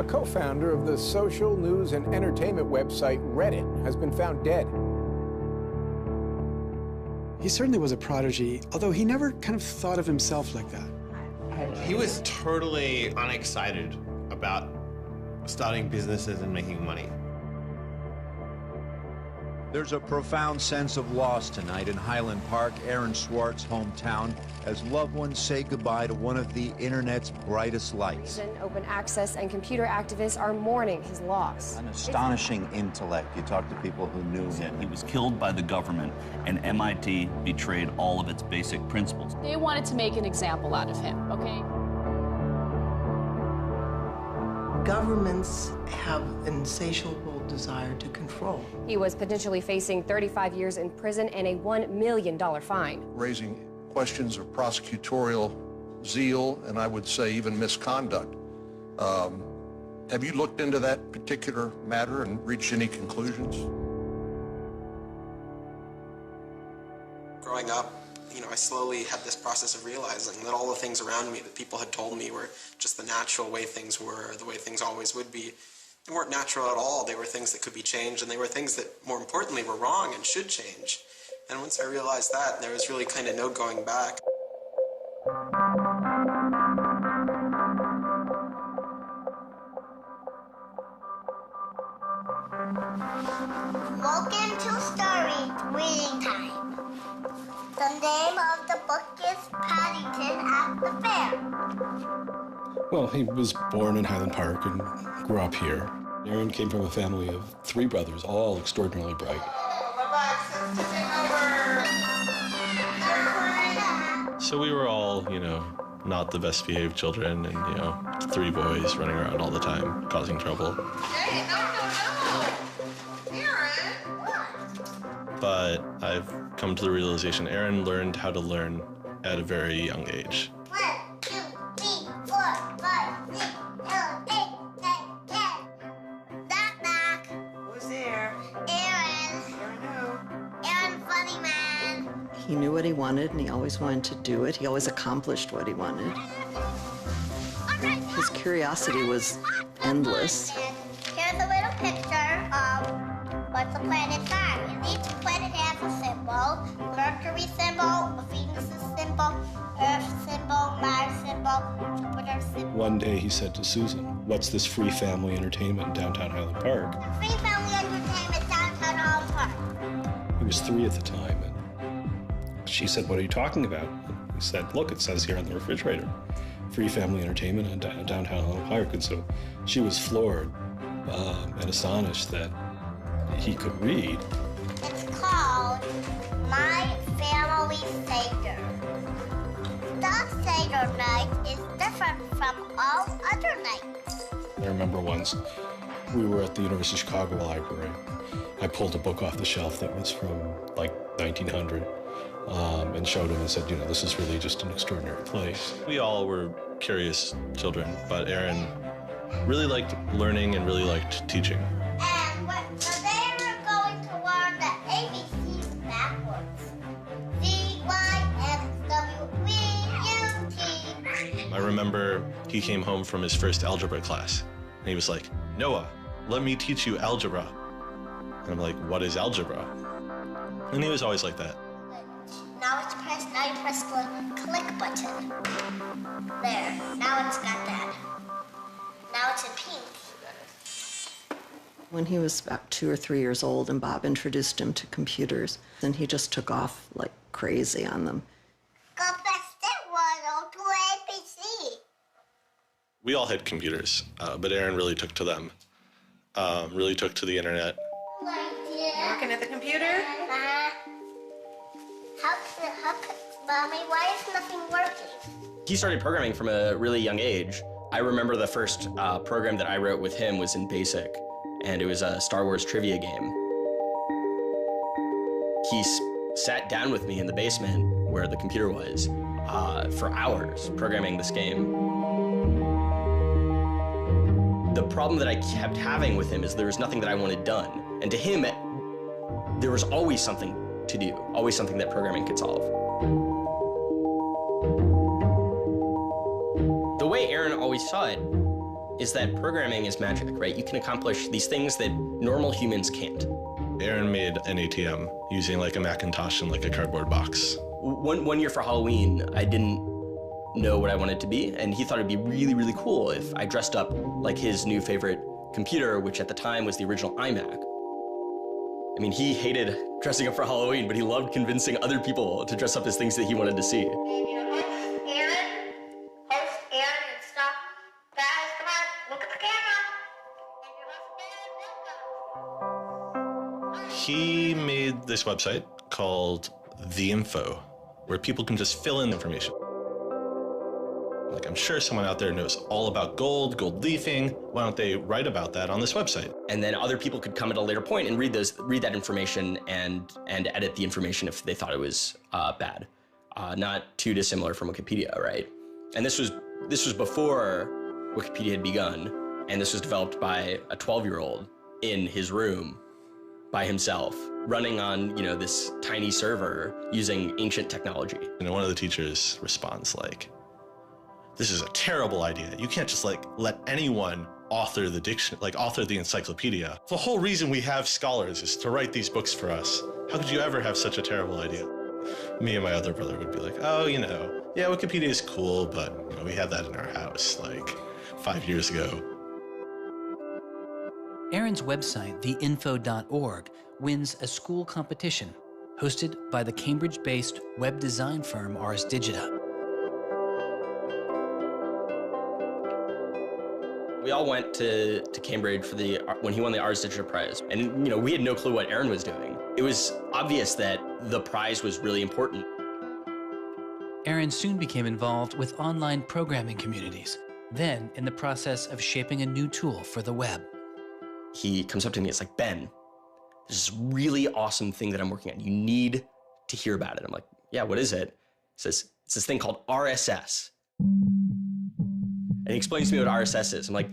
A co-founder of the social news and entertainment website Reddit has been found dead. He certainly was a prodigy, although he never kind of thought of himself like that. He was totally unexcited about starting businesses and making money. There's a profound sense of loss tonight in Highland Park, Aaron Swartz' hometown, as loved ones say goodbye to one of the internet's brightest lights. Open access and computer activists are mourning his loss. An astonishing intellect. You talk to people who knew him. He was killed by the government, and MIT betrayed all of its basic principles. They wanted to make an example out of him, okay? Governments have an insatiable desire to control. He was potentially facing 35 years in prison and a $1 million fine. Raising questions of prosecutorial zeal, and I would say even misconduct. Have you looked into that particular matter and reached any conclusions? Growing up, I slowly had this process of realizing that all the things around me that people had told me were just the natural way things were, the way things always would be. They weren't natural at all. They were things that could be changed, and they were things that, more importantly, were wrong and should change. And once I realized that, there was really kind of no going back. Welcome to Story Reading Time. The name of the book is Paddington at the Fair. Well, he was born in Highland Park and grew up here. Aaron came from a family of 3 brothers, all extraordinarily bright. So we were all, not the best behaved children, and, 3 boys running around all the time, causing trouble. Hey, no. Aaron, what? But I've come to the realization Aaron learned how to learn at a very young age. 1, 2, 3, 4, 5, 6, 7, 8, 9, 10. Knock, knock. Who's there? Aaron. Aaron who? Aaron, funny man. He knew what he wanted, and he always wanted to do it. He always accomplished what he wanted. His curiosity was endless. Here's a little picture of what the planets are. And each planet has a symbol. Mercury symbol, Venus symbol, Earth symbol, Mars symbol, Jupiter symbol. One day he said to Susan, "What's this free family entertainment in downtown Highland Park?" Free family entertainment downtown Highland Park. He was 3 at the time, and she said, "What are you talking about?" And he said, "Look, it says here on the refrigerator, free family entertainment in downtown Highland Park." And so she was floored and astonished that he could read. It's called My Family Seder. The Seder night is different from all other nights. I remember once we were at the University of Chicago Library. I pulled a book off the shelf that was from like 1900 and showed him and said, this is really just an extraordinary place. We all were curious children, but Aaron really liked learning and really liked teaching. And today we're going to learn the ABCs backwards. Z-Y-X-W-V-U-T. I remember he came home from his first algebra class, and he was like, "Noah, let me teach you algebra." And I'm like, "What is algebra?" And he was always like that. Now you press the click button. There, now it's got that. Now it's in pink. When he was about 2 or 3 years old, and Bob introduced him to computers, and he just took off like crazy on them. Go fast one to ABC. We all had computers, but Aaron really took to them, really took to the internet. Working at the computer? Mommy, why is nothing working? He started programming from a really young age. I remember the first program that I wrote with him was in BASIC, and it was a Star Wars trivia game. He sat down with me in the basement where the computer was for hours programming this game. The problem that I kept having with him is there was nothing that I wanted done. And to him, there was always something to do, always something that programming could solve. The way Aaron always saw it is that programming is magic, right? You can accomplish these things that normal humans can't. Aaron made an ATM using like a Macintosh and like a cardboard box. One year for Halloween, I didn't know what I wanted to be, and he thought it'd be really, really cool if I dressed up like his new favorite computer, which at the time was the original iMac. I mean, he hated dressing up for Halloween, but he loved convincing other people to dress up as things that he wanted to see. He made this website called The Info, where people can just fill in information. Like, I'm sure someone out there knows all about gold leafing. Why don't they write about that on this website? And then other people could come at a later point and read that information and edit the information if they thought it was bad. Not too dissimilar from Wikipedia, right? And this was before Wikipedia had begun, and this was developed by a 12-year-old in his room by himself, running on, this tiny server using ancient technology. One of the teachers responds like, "This is a terrible idea. You can't just let anyone author the encyclopedia. The whole reason we have scholars is to write these books for us. How could you ever have such a terrible idea?" Me and my other brother would be like, "Oh, yeah, Wikipedia is cool, but we had that in our house like 5 years ago." Aaron's website, theinfo.org, wins a school competition hosted by the Cambridge-based web design firm Ars Digita. We all went to Cambridge for when he won the Ars Digita Prize. And, we had no clue what Aaron was doing. It was obvious that the prize was really important. Aaron soon became involved with online programming communities, then in the process of shaping a new tool for the web. He comes up to me, it's like, "Ben, there's this really awesome thing that I'm working on. You need to hear about it." I'm like, "Yeah, what is it?" He says, "It's this thing called RSS." And he explains to me what RSS is. I'm like,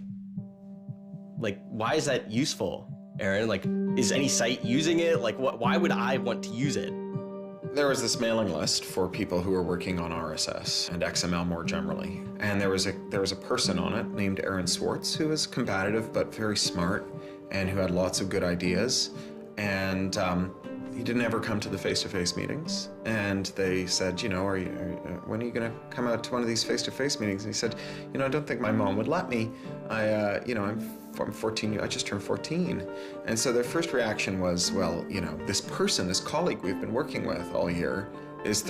why is that useful, Aaron? Is any site using it? Why would I want to use it? There was this mailing list for people who were working on RSS and XML more generally. And there was a person on it named Aaron Swartz who was combative but very smart and who had lots of good ideas. And he didn't ever come to the face-to-face meetings. And they said, when are you going to come out to one of these face-to-face meetings? And he said, I don't think my mom would let me. I'm 14, I just turned 14. And so their first reaction was, well, this person, this colleague we've been working with all year was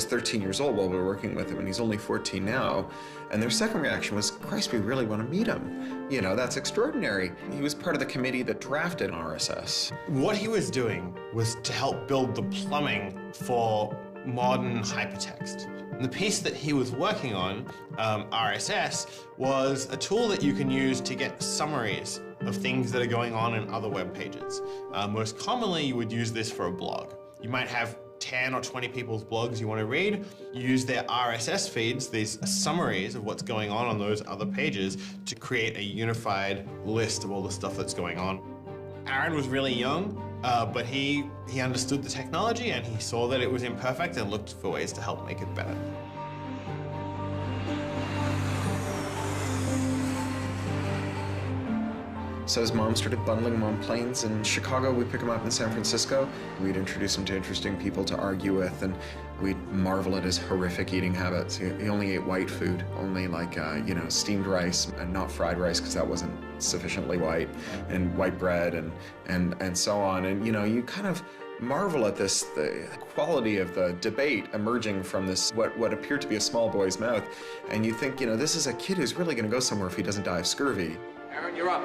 13 years old while we were working with him, and he's only 14 now. And their second reaction was, Christ, we really want to meet him. That's extraordinary. He was part of the committee that drafted RSS. What he was doing was to help build the plumbing for modern hypertext. And the piece that he was working on, RSS, was a tool that you can use to get summaries of things that are going on in other web pages. Most commonly, you would use this for a blog. You might have 10 or 20 people's blogs you want to read. You use their RSS feeds, these summaries of what's going on those other pages, to create a unified list of all the stuff that's going on. Aaron was really young, but he understood the technology and he saw that it was imperfect and looked for ways to help make it better. So his mom started bundling him on planes in Chicago. We'd pick him up in San Francisco. We'd introduce him to interesting people to argue with, and we'd marvel at his horrific eating habits. He only ate white food, only steamed rice and not fried rice because that wasn't sufficiently white, and white bread and so on. And you kind of marvel at the quality of the debate emerging from this, what appeared to be a small boy's mouth. And you think, this is a kid who's really going to go somewhere if he doesn't die of scurvy. Aaron, you're up.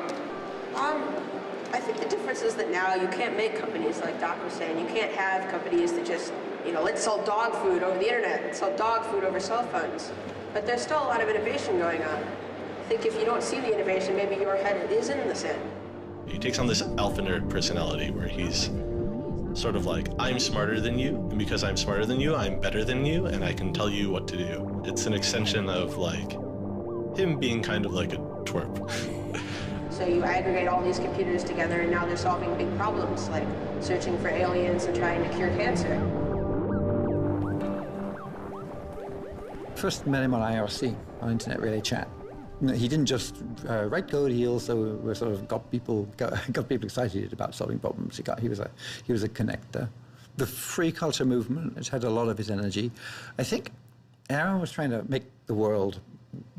I think the difference is that now you can't make companies like Doc was saying. You can't have companies that just, let's sell dog food over the internet, let's sell dog food over cell phones. But there's still a lot of innovation going on. I think if you don't see the innovation, maybe your head is in the sand. He takes on this alpha nerd personality where he's sort of like, I'm smarter than you, and because I'm smarter than you, I'm better than you, and I can tell you what to do. It's an extension of him being kind of like a twerp. So you aggregate all these computers together and now they're solving big problems like searching for aliens and trying to cure cancer. First met him on IRC, on Internet Relay Chat. He didn't just write code. He also sort of got people excited about solving problems. He was a connector. The free culture movement has had a lot of his energy. I think Aaron was trying to make the world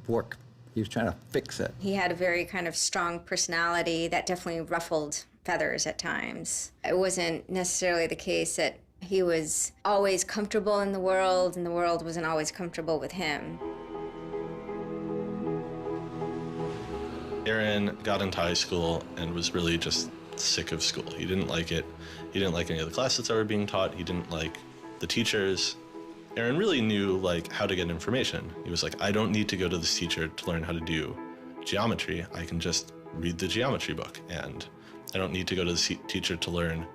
work. He was trying to fix it. He had a very kind of strong personality that definitely ruffled feathers at times. It wasn't necessarily the case that he was always comfortable in the world and the world wasn't always comfortable with him. Aaron got into high school and was really just sick of school. He didn't like it. He didn't like any of the classes that were being taught. He didn't like the teachers. Aaron really knew how to get information. He was like, I don't need to go to this teacher to learn how to do geometry. I can just read the geometry book, and I don't need to go to the teacher to learn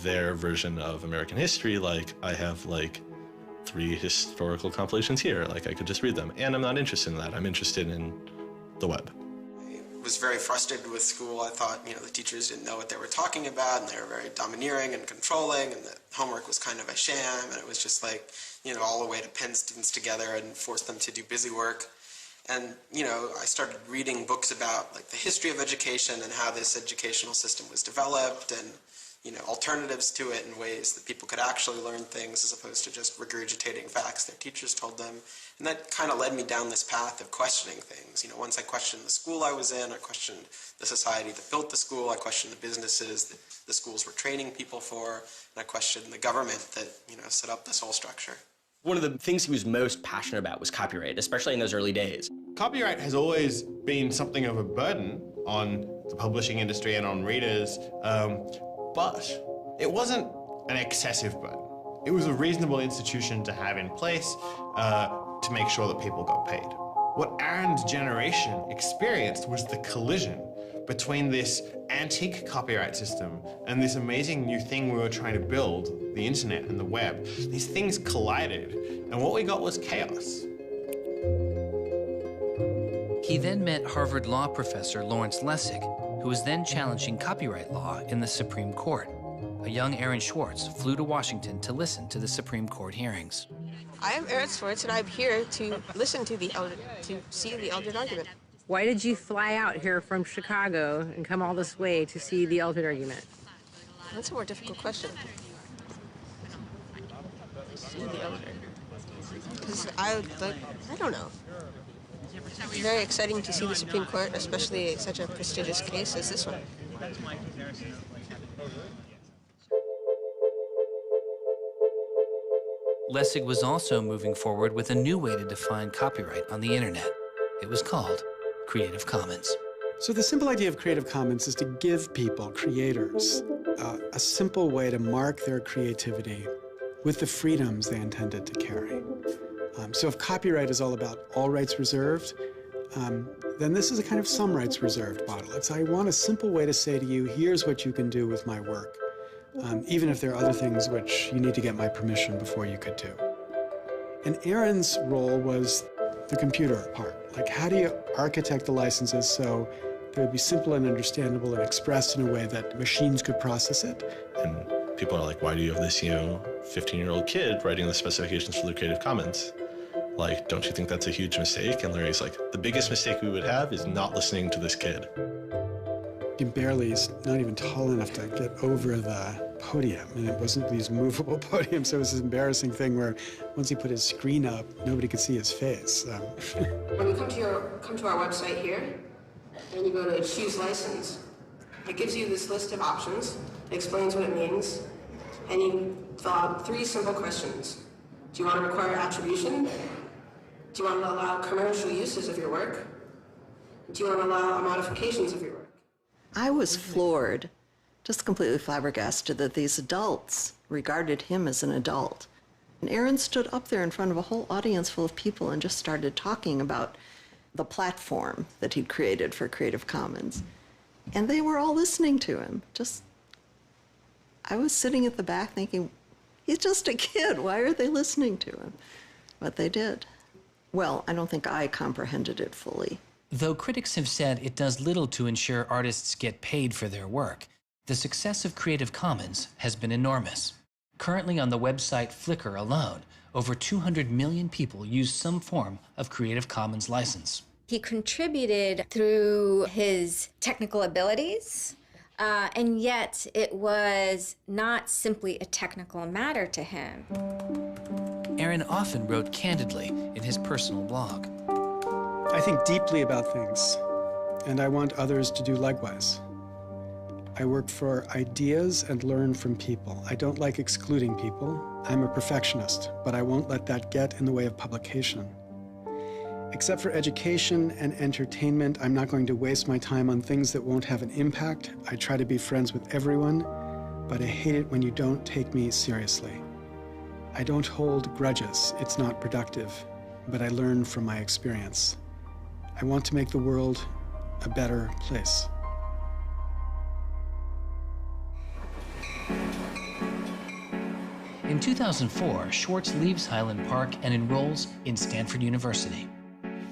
their version of American history. I have 3 historical compilations here. I could just read them, and I'm not interested in that. I'm interested in the web. I was very frustrated with school. I thought, the teachers didn't know what they were talking about, and they were very domineering and controlling, and the homework was kind of a sham, and it was just all a way to pin students together and force them to do busy work. And, I started reading books about the history of education and how this educational system was developed, and alternatives to it in ways that people could actually learn things as opposed to just regurgitating facts their teachers told them. And that kind of led me down this path of questioning things. Once I questioned the school I was in, I questioned the society that built the school, I questioned the businesses that the schools were training people for, and I questioned the government that, set up this whole structure. One of the things he was most passionate about was copyright, especially in those early days. Copyright has always been something of a burden on the publishing industry and on readers. But it wasn't an excessive burden. It was a reasonable institution to have in place to make sure that people got paid. What Aaron's generation experienced was the collision between this antique copyright system and this amazing new thing we were trying to build, the internet and the web. These things collided, and what we got was chaos. He then met Harvard law professor Lawrence Lessig, who was then challenging copyright law in the Supreme Court. A young Aaron Swartz flew to Washington to listen to the Supreme Court hearings. I am Aaron Swartz, and I'm here to listen to see the Eldred argument. Why did you fly out here from Chicago and come all this way to see the Eldred argument? That's a more difficult question. See the Eldred. Because I don't know. It's very exciting to see the Supreme Court, especially such a prestigious case as this one. Lessig was also moving forward with a new way to define copyright on the internet. It was called Creative Commons. So the simple idea of Creative Commons is to give people, creators, a simple way to mark their creativity with the freedoms they intended to carry. So if copyright is all about all rights reserved, then this is a kind of some rights reserved model. It's I want a simple way to say to you, here's what you can do with my work, even if there are other things which you need to get my permission before you could do. And Aaron's role was the computer part. How do you architect the licenses so they would be simple and understandable and expressed in a way that machines could process it? And people are like, why do you have this, 15-year-old kid writing the specifications for the Creative Commons? Don't you think that's a huge mistake? And Larry's like, the biggest mistake we would have is not listening to this kid. He's not even tall enough to get over the podium, and it wasn't these movable podiums, so it was this embarrassing thing where once he put his screen up, nobody could see his face. When you come to our website here, and you go to choose license, it gives you this list of options, it explains what it means, and you fill out 3 simple questions. Do you want to require attribution? Do you want to allow commercial uses of your work? Do you want to allow modifications of your work? I was floored, just completely flabbergasted that these adults regarded him as an adult. And Aaron stood up there in front of a whole audience full of people and just started talking about the platform that he'd created for Creative Commons. And they were all listening to him. I was sitting at the back thinking, he's just a kid. Why are they listening to him? But they did. Well, I don't think I comprehended it fully. Though critics have said it does little to ensure artists get paid for their work, the success of Creative Commons has been enormous. Currently on the website Flickr alone, over 200 million people use some form of Creative Commons license. He contributed through his technical abilities, and yet it was not simply a technical matter to him. Aaron often wrote candidly in his personal blog. I think deeply about things, and I want others to do likewise. I work for ideas and learn from people. I don't like excluding people. I'm a perfectionist, but I won't let that get in the way of publication. Except for education and entertainment, I'm not going to waste my time on things that won't have an impact. I try to be friends with everyone, but I hate it when you don't take me seriously. I don't hold grudges. It's not productive, but I learn from my experience. I want to make the world a better place. In 2004, Swartz leaves Highland Park and enrolls in Stanford University.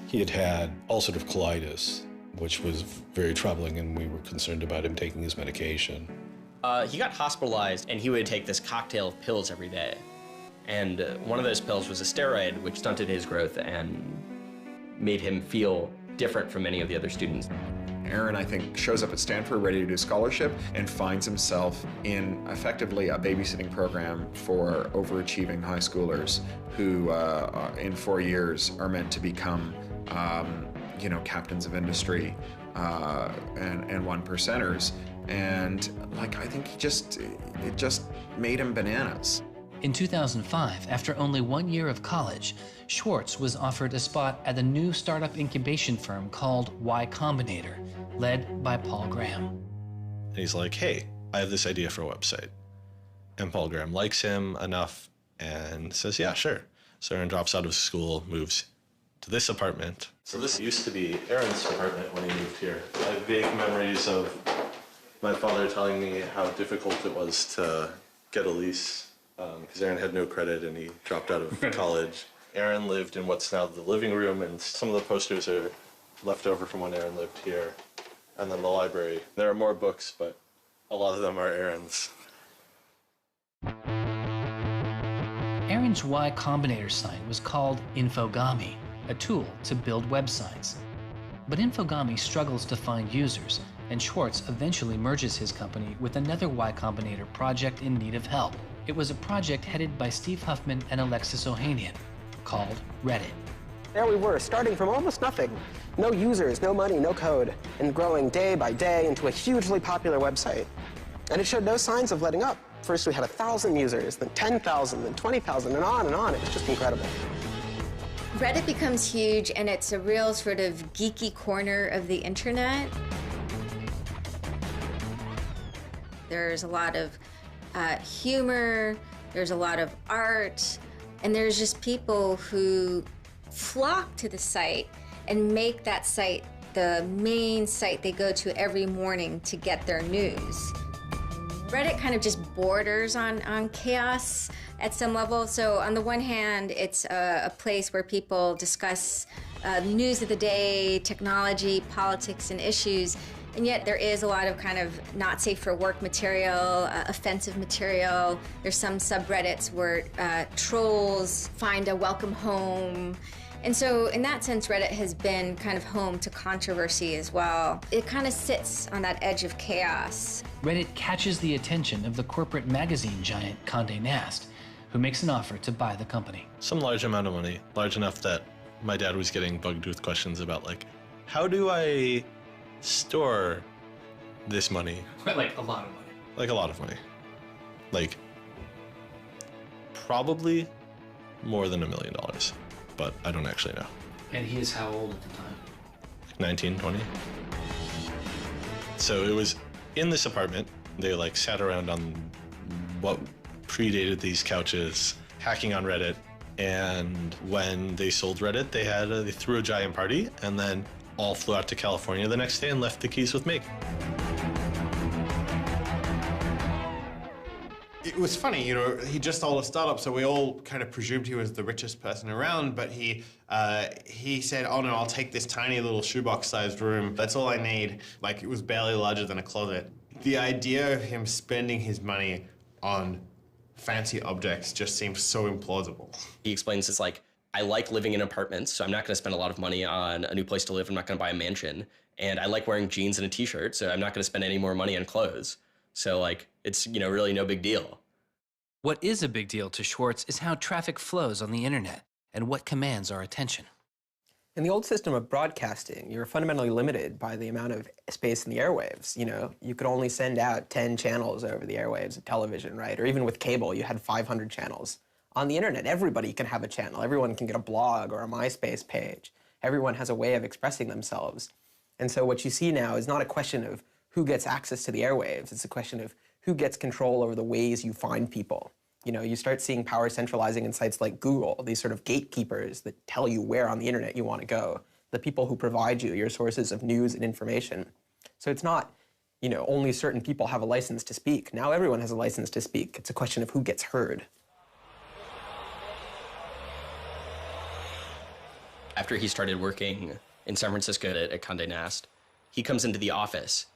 He had had ulcerative colitis, which was very troubling, and we were concerned about him taking his medication. He got hospitalized, and he would take this cocktail of pills every day. And one of those pills was a steroid, which stunted his growth and made him feel different from many of the other students. Aaron, I think, shows up at Stanford ready to do scholarship and finds himself in effectively a babysitting program for overachieving high schoolers who, in 4 years, are meant to become, captains of industry and one percenters. And like, I think it just made him bananas. In 2005, after only 1 year of college, Swartz was offered a spot at the new startup incubation firm called Y Combinator, led by Paul Graham. And he's like, hey, I have this idea for a website. And Paul Graham likes him enough and says, yeah, sure. So Aaron drops out of school, moves to this apartment. So this used to be Aaron's apartment when he moved here. I have vague memories of my father telling me how difficult it was to get a lease because Aaron had no credit and he dropped out of college. Aaron lived in what's now the living room, and some of the posters are left over from when Aaron lived here. And then the library. There are more books, but a lot of them are Aaron's. Aaron's Y Combinator site was called Infogami, a tool to build websites. But Infogami struggles to find users, and Swartz eventually merges his company with another Y Combinator project in need of help. It was a project headed by Steve Huffman and Alexis Ohanian, called Reddit. There we were, starting from almost nothing. No users, no money, no code, and growing day by day into a hugely popular website. And it showed no signs of letting up. First we had 1,000 users, then 10,000, then 20,000, and on and on. It was just incredible. Reddit becomes huge, and it's a real sort of geeky corner of the internet. There's a lot of humor, there's a lot of art, and there's just people who flock to the site and make that site the main site they go to every morning to get their news. Reddit kind of just borders on chaos at some level. So on the one hand, it's a place where people discuss news of the day, technology, politics, and issues. And yet there is a lot of kind of not safe for work material, offensive material. There's some subreddits where trolls find a welcome home. And so in that sense, Reddit has been kind of home to controversy as well. It kind of sits on that edge of chaos. Reddit catches the attention of the corporate magazine giant Condé Nast, who makes an offer to buy the company. Some large amount of money, large enough that my dad was getting bugged with questions about, like, how do I store this money? Like a lot of money. Like a lot of money. Like, probably more than $1 million, but I don't actually know. And he is how old at the time? Like 19, 20. So it was in this apartment. They like sat around on what predated these couches, hacking on Reddit. And when they sold Reddit, they threw a giant party, and then all flew out to California the next day and left the keys with me. It was funny, you know, he just sold a startup, so we all kind of presumed he was the richest person around, but he said, oh no, I'll take this tiny little shoebox-sized room. That's all I need. Like, it was barely larger than a closet. The idea of him spending his money on fancy objects just seems so implausible. He explains it's like I like living in apartments, so I'm not going to spend a lot of money on a new place to live. I'm not going to buy a mansion. And I like wearing jeans and a t-shirt, so I'm not going to spend any more money on clothes. So like, it's, you know, really no big deal. What is a big deal to Swartz is how traffic flows on the internet and what commands our attention. In the old system of broadcasting, you were fundamentally limited by the amount of space in the airwaves. You know, you could only send out 10 channels over the airwaves of television, right? Or even with cable, you had 500 channels. On the internet, everybody can have a channel. Everyone can get a blog or a MySpace page. Everyone has a way of expressing themselves. And so what you see now is not a question of who gets access to the airwaves. It's a question of who gets control over the ways you find people. You know, you start seeing power centralizing in sites like Google, these sort of gatekeepers that tell you where on the internet you want to go, the people who provide you your sources of news and information. So it's not, you know, only certain people have a license to speak. Now everyone has a license to speak. It's a question of who gets heard. After he started working in San Francisco at Condé Nast, he comes into the office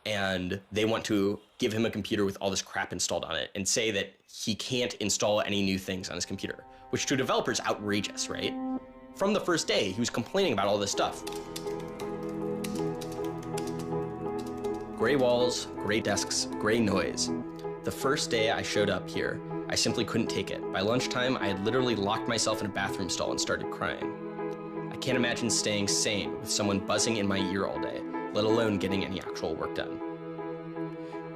and they want to give him a computer with all this crap installed on it and say that he can't install any new things on his computer, which to a developer is outrageous, right? From the first day, he was complaining about all this stuff. Gray walls, gray desks, gray noise. The first day I showed up here, I simply couldn't take it. By lunchtime, I had literally locked myself in a bathroom stall and started crying. I can't imagine staying sane with someone buzzing in my ear all day, let alone getting any actual work done.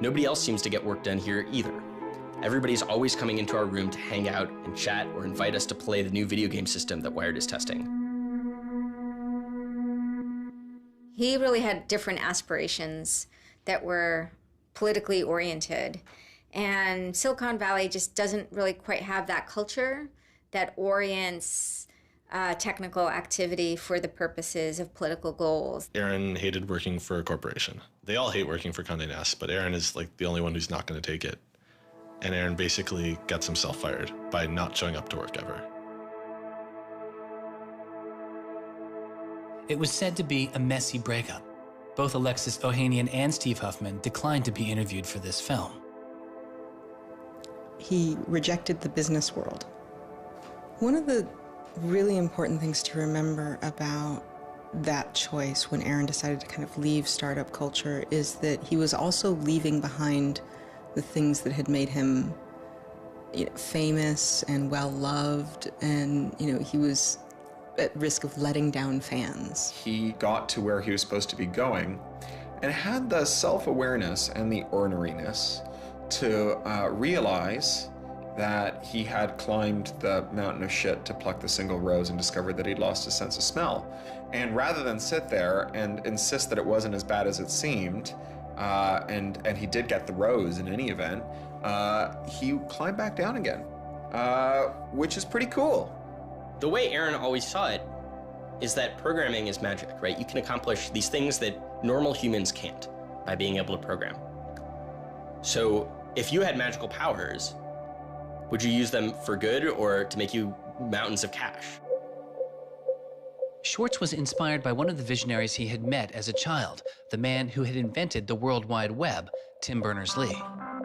Nobody else seems to get work done here either. Everybody's always coming into our room to hang out and chat or invite us to play the new video game system that Wired is testing. He really had different aspirations that were politically oriented. And Silicon Valley just doesn't really quite have that culture that orients technical activity for the purposes of political goals. Aaron hated working for a corporation. They all hate working for Condé Nast, but Aaron is like the only one who's not going to take it. And Aaron basically gets himself fired by not showing up to work ever. It was said to be a messy breakup. Both Alexis Ohanian and Steve Huffman declined to be interviewed for this film. He rejected the business world. One of the really important things to remember about that choice when Aaron decided to kind of leave startup culture is that he was also leaving behind the things that had made him, you know, famous and well-loved, and, you know, he was at risk of letting down fans. He got to where he was supposed to be going and had the self-awareness and the orneriness to realize that he had climbed the mountain of shit to pluck the single rose and discovered that he'd lost his sense of smell. And rather than sit there and insist that it wasn't as bad as it seemed, and he did get the rose in any event, he climbed back down again, which is pretty cool. The way Aaron always saw it is that programming is magic, right? You can accomplish these things that normal humans can't by being able to program. So if you had magical powers, would you use them for good or to make you mountains of cash? Swartz was inspired by one of the visionaries he had met as a child, the man who had invented the World Wide Web, Tim Berners-Lee.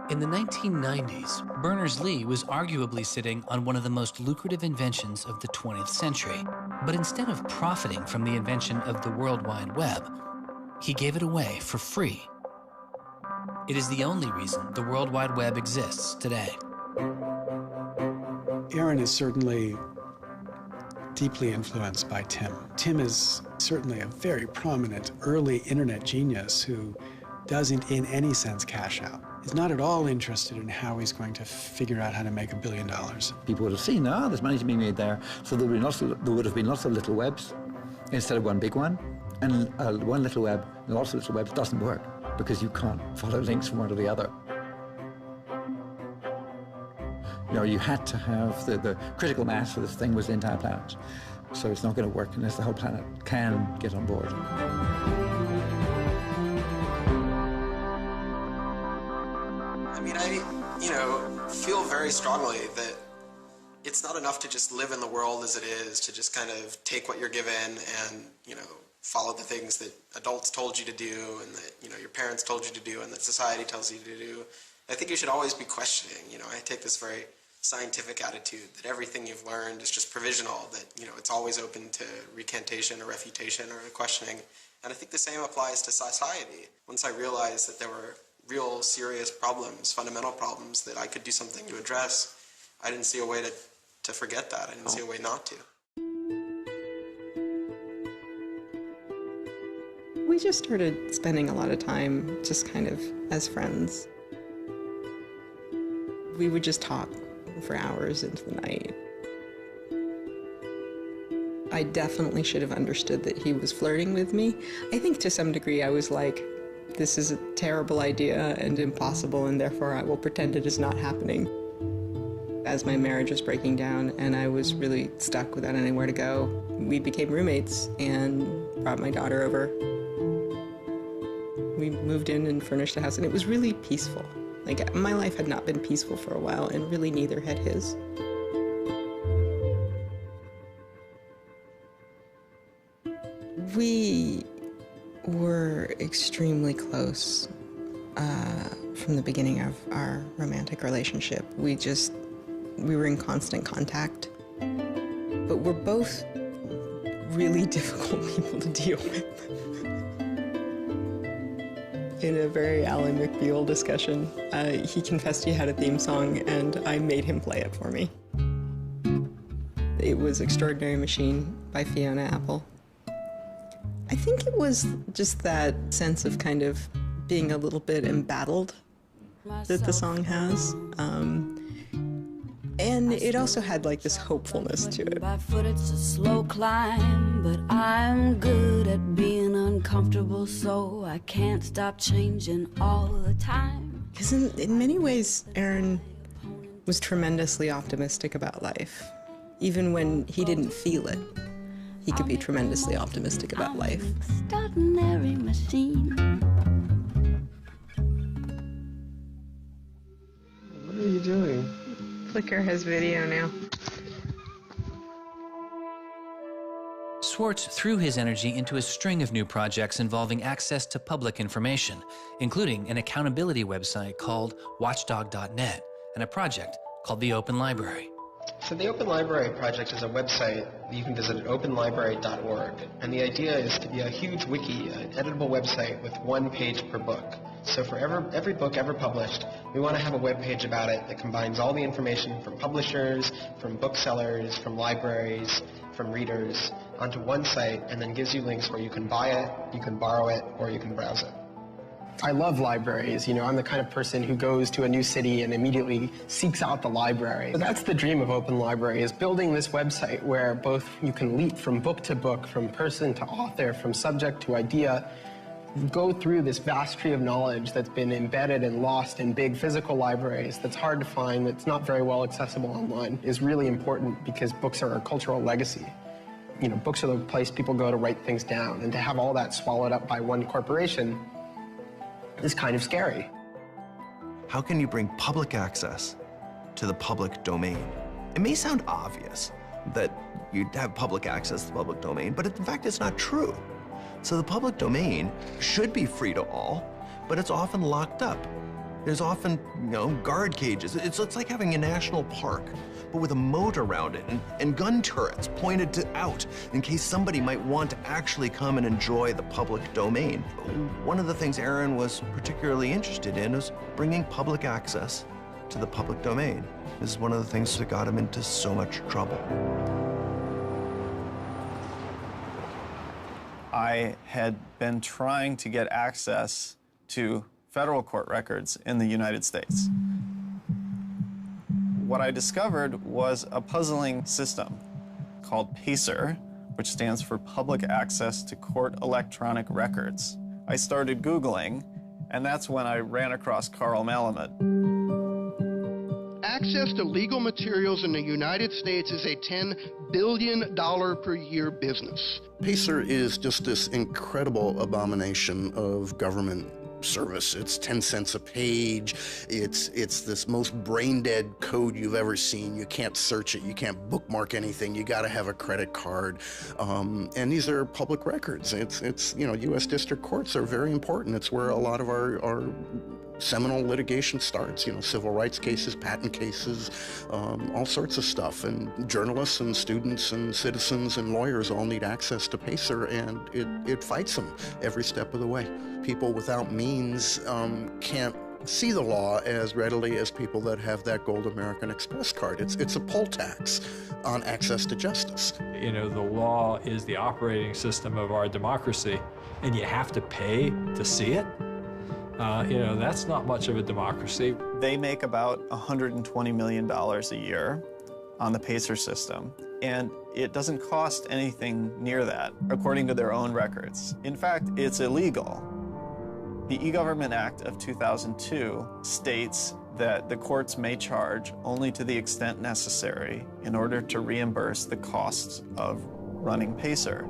In the 1990s, Berners-Lee was arguably sitting on one of the most lucrative inventions of the 20th century. But instead of profiting from the invention of the World Wide Web, he gave it away for free. It is the only reason the World Wide Web exists today. Aaron is certainly deeply influenced by Tim. Tim is certainly a very prominent early internet genius who doesn't in any sense cash out. He's not at all interested in how he's going to figure out how to make $1 billion. People would have seen, there's money to be made there. So there would have been lots of little webs instead of one big one. And one little web, and lots of little webs doesn't work because you can't follow links from one to the other. You know, you had to have the critical mass for this thing was the entire planet. So it's not going to work unless the whole planet can get on board. I mean, I feel very strongly that it's not enough to just live in the world as it is, to just kind of take what you're given and, follow the things that adults told you to do and that, your parents told you to do and that society tells you to do. I think you should always be questioning. I take this very scientific attitude that everything you've learned is just provisional, that, you know, it's always open to recantation or refutation or questioning. And I think the same applies to society. Once I realized that there were real serious problems, fundamental problems that I could do something to address, I didn't see a way to forget that. I didn't see a way not to. We just started spending a lot of time just kind of as friends. We would just talk for hours into the night. I definitely should have understood that he was flirting with me. I think to some degree I was like, this is a terrible idea and impossible, and therefore I will pretend it is not happening. As my marriage was breaking down and I was really stuck without anywhere to go, we became roommates and brought my daughter over. We moved in and furnished a house, and it was really peaceful. Like, my life had not been peaceful for a while, and really neither had his. We were extremely close from the beginning of our romantic relationship. We were in constant contact. But we're both really difficult people to deal with. In a very Alan McBeal discussion, he confessed he had a theme song, and I made him play it for me. It was Extraordinary Machine by Fiona Apple. I think it was just that sense of kind of being a little bit embattled that the song has. And it also had like this hopefulness to it. By foot it's a slow climb, but I'm good at being uncomfortable, so I can't stop changing all the time. Because in many ways, Aaron was tremendously optimistic about life. Even when he didn't feel it, he could be tremendously optimistic about life. Extraordinary machine. What are you doing? Flickr has video now. Swartz threw his energy into a string of new projects involving access to public information, including an accountability website called watchdog.net and a project called the Open Library. So the Open Library project is a website that you can visit at openlibrary.org, and the idea is to be a huge wiki, an editable website with one page per book. So for every book ever published, we want to have a web page about it that combines all the information from publishers, from booksellers, from libraries, from readers, onto one site, and then gives you links where you can buy it, you can borrow it, or you can browse it. I love libraries. You know, I'm the kind of person who goes to a new city and immediately seeks out the library. So that's the dream of Open Library, is building this website where both you can leap from book to book, from person to author, from subject to idea, go through this vast tree of knowledge that's been embedded and lost in big physical libraries that's hard to find, that's not very well accessible online, is really important because books are a cultural legacy. You know, books are the place people go to write things down, and to have all that swallowed up by one corporation is kind of scary. How can you bring public access to the public domain? It may sound obvious that you'd have public access to the public domain, but in fact, it's not true. So the public domain should be free to all, but it's often locked up. There's often, guard cages. It's like having a national park, but with a moat around it and gun turrets pointed out in case somebody might want to actually come and enjoy the public domain. One of the things Aaron was particularly interested in is bringing public access to the public domain. This is one of the things that got him into so much trouble. I had been trying to get access to federal court records in the United States. What I discovered was a puzzling system called PACER, which stands for Public Access to Court Electronic Records. I started Googling, and that's when I ran across Carl Malamud. Access to legal materials in the United States is a $10 billion per year business. PACER is just this incredible abomination of government service. It's 10 cents a page. It's this most brain-dead code you've ever seen. You can't search it. You can't bookmark anything. You got to have a credit card. And these are public records. It's U.S. district courts are very important. It's where a lot of our seminal litigation starts, civil rights cases, patent cases, all sorts of stuff. And journalists and students and citizens and lawyers all need access to PACER, and it fights them every step of the way. People without means can't see the law as readily as people that have that gold American Express card. It's a poll tax on access to justice. The law is the operating system of our democracy, and you have to pay to see it. That's not much of a democracy. They make about $120 million a year on the PACER system, and it doesn't cost anything near that, according to their own records. In fact, it's illegal. The E-Government Act of 2002 states that the courts may charge only to the extent necessary in order to reimburse the costs of running PACER.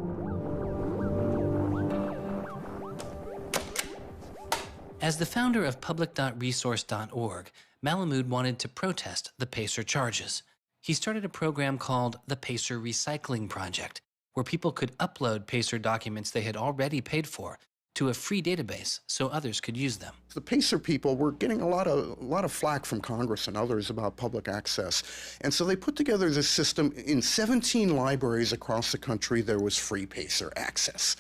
As the founder of public.resource.org, Malamud wanted to protest the PACER charges. He started a program called the PACER Recycling Project, where people could upload PACER documents they had already paid for to a free database so others could use them. The PACER people were getting a lot of flack from Congress and others about public access. And so they put together this system. In 17 libraries across the country, there was free PACER access.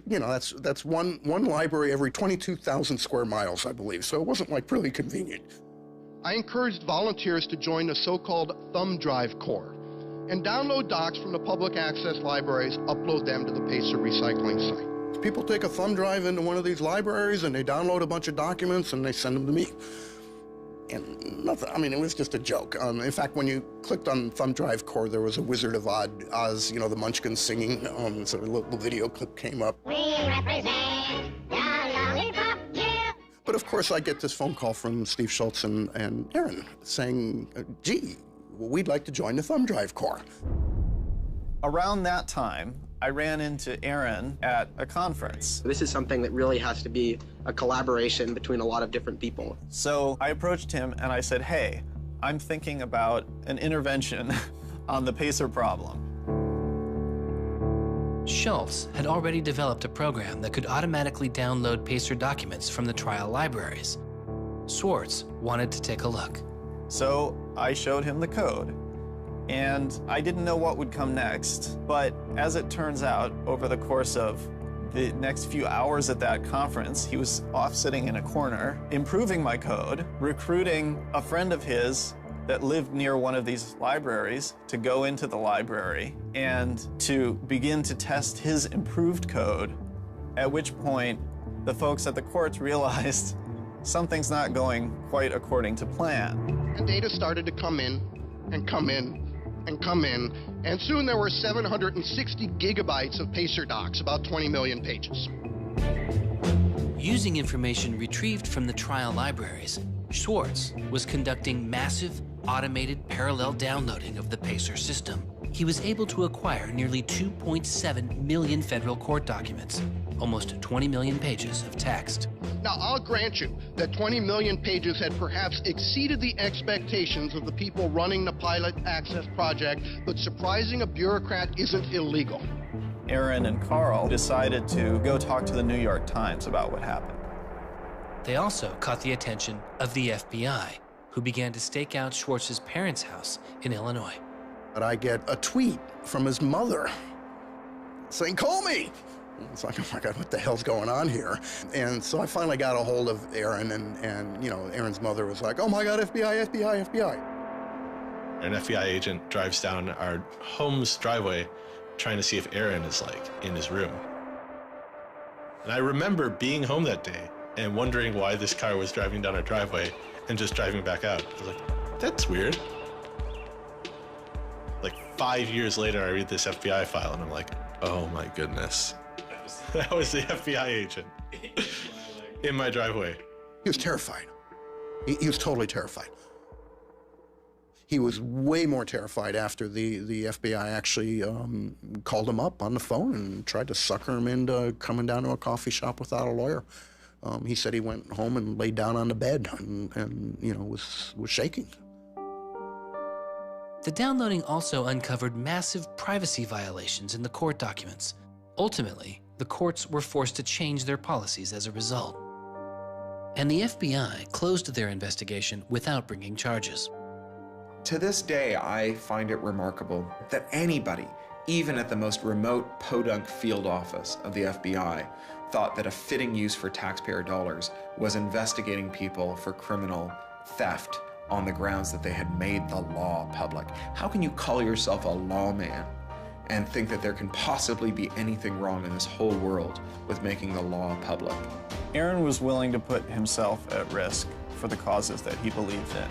That's one library every 22,000 square miles, I believe. So it wasn't like really convenient. I encouraged volunteers to join the so-called thumb drive corps and download docs from the public access libraries, upload them to the PACER recycling site. People take a thumb drive into one of these libraries and they download a bunch of documents and they send them to me. And nothing, it was just a joke. In fact, when you clicked on Thumb Drive Core, there was a Wizard of Oz, the Munchkins singing, so a little video clip came up. We represent the lollipop, yeah. But of course, I get this phone call from Steve Schultz and Aaron saying, gee, we'd like to join the Thumb Drive Core. Around that time, I ran into Aaron at a conference. This is something that really has to be a collaboration between a lot of different people. So I approached him and I said, hey, I'm thinking about an intervention on the PACER problem. Schultz had already developed a program that could automatically download PACER documents from the trial libraries. Swartz wanted to take a look. So I showed him the code. And I didn't know what would come next, but as it turns out, over the course of the next few hours at that conference, he was off sitting in a corner, improving my code, recruiting a friend of his that lived near one of these libraries to go into the library and to begin to test his improved code, at which point the folks at the courts realized something's not going quite according to plan. And data started to come in and come in and come in, and soon there were 760 gigabytes of PACER docs, about 20 million pages. Using information retrieved from the trial libraries, Swartz was conducting massive, automated parallel downloading of the PACER system. He was able to acquire nearly 2.7 million federal court documents, almost 20 million pages of text. Now, I'll grant you that 20 million pages had perhaps exceeded the expectations of the people running the Pilot Access Project, but surprising a bureaucrat isn't illegal. Aaron and Carl decided to go talk to the New York Times about what happened. They also caught the attention of the FBI, who began to stake out Schwartz's parents' house in Illinois. But I get a tweet from his mother saying, call me. It's like, oh my God, what the hell's going on here? And so I finally got a hold of Aaron, and Aaron's mother was like, oh my God, FBI, FBI, FBI. An FBI agent drives down our home's driveway trying to see if Aaron is in his room. And I remember being home that day and wondering why this car was driving down our driveway and just driving back out. I was like, that's weird. 5 years later, I read this FBI file and I'm like, oh my goodness. That was the FBI agent in my driveway. He was terrified. He was totally terrified. He was way more terrified after the FBI actually called him up on the phone and tried to sucker him into coming down to a coffee shop without a lawyer. He said he went home and laid down on the bed and was shaking. The downloading also uncovered massive privacy violations in the court documents. Ultimately, the courts were forced to change their policies as a result. And the FBI closed their investigation without bringing charges. To this day, I find it remarkable that anybody, even at the most remote podunk field office of the FBI, thought that a fitting use for taxpayer dollars was investigating people for criminal theft on the grounds that they had made the law public. How can you call yourself a lawman and think that there can possibly be anything wrong in this whole world with making the law public? Aaron was willing to put himself at risk for the causes that he believed in.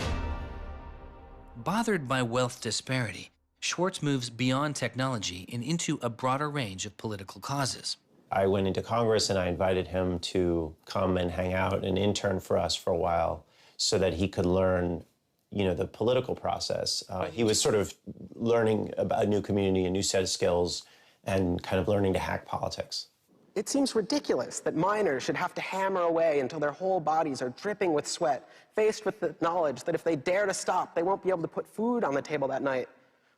Bothered by wealth disparity, Swartz moves beyond technology and into a broader range of political causes. I went into Congress and I invited him to come and hang out and intern for us for a while so that he could learn, the political process. He was sort of learning about a new community, a new set of skills, and kind of learning to hack politics. It seems ridiculous that miners should have to hammer away until their whole bodies are dripping with sweat, faced with the knowledge that if they dare to stop, they won't be able to put food on the table that night,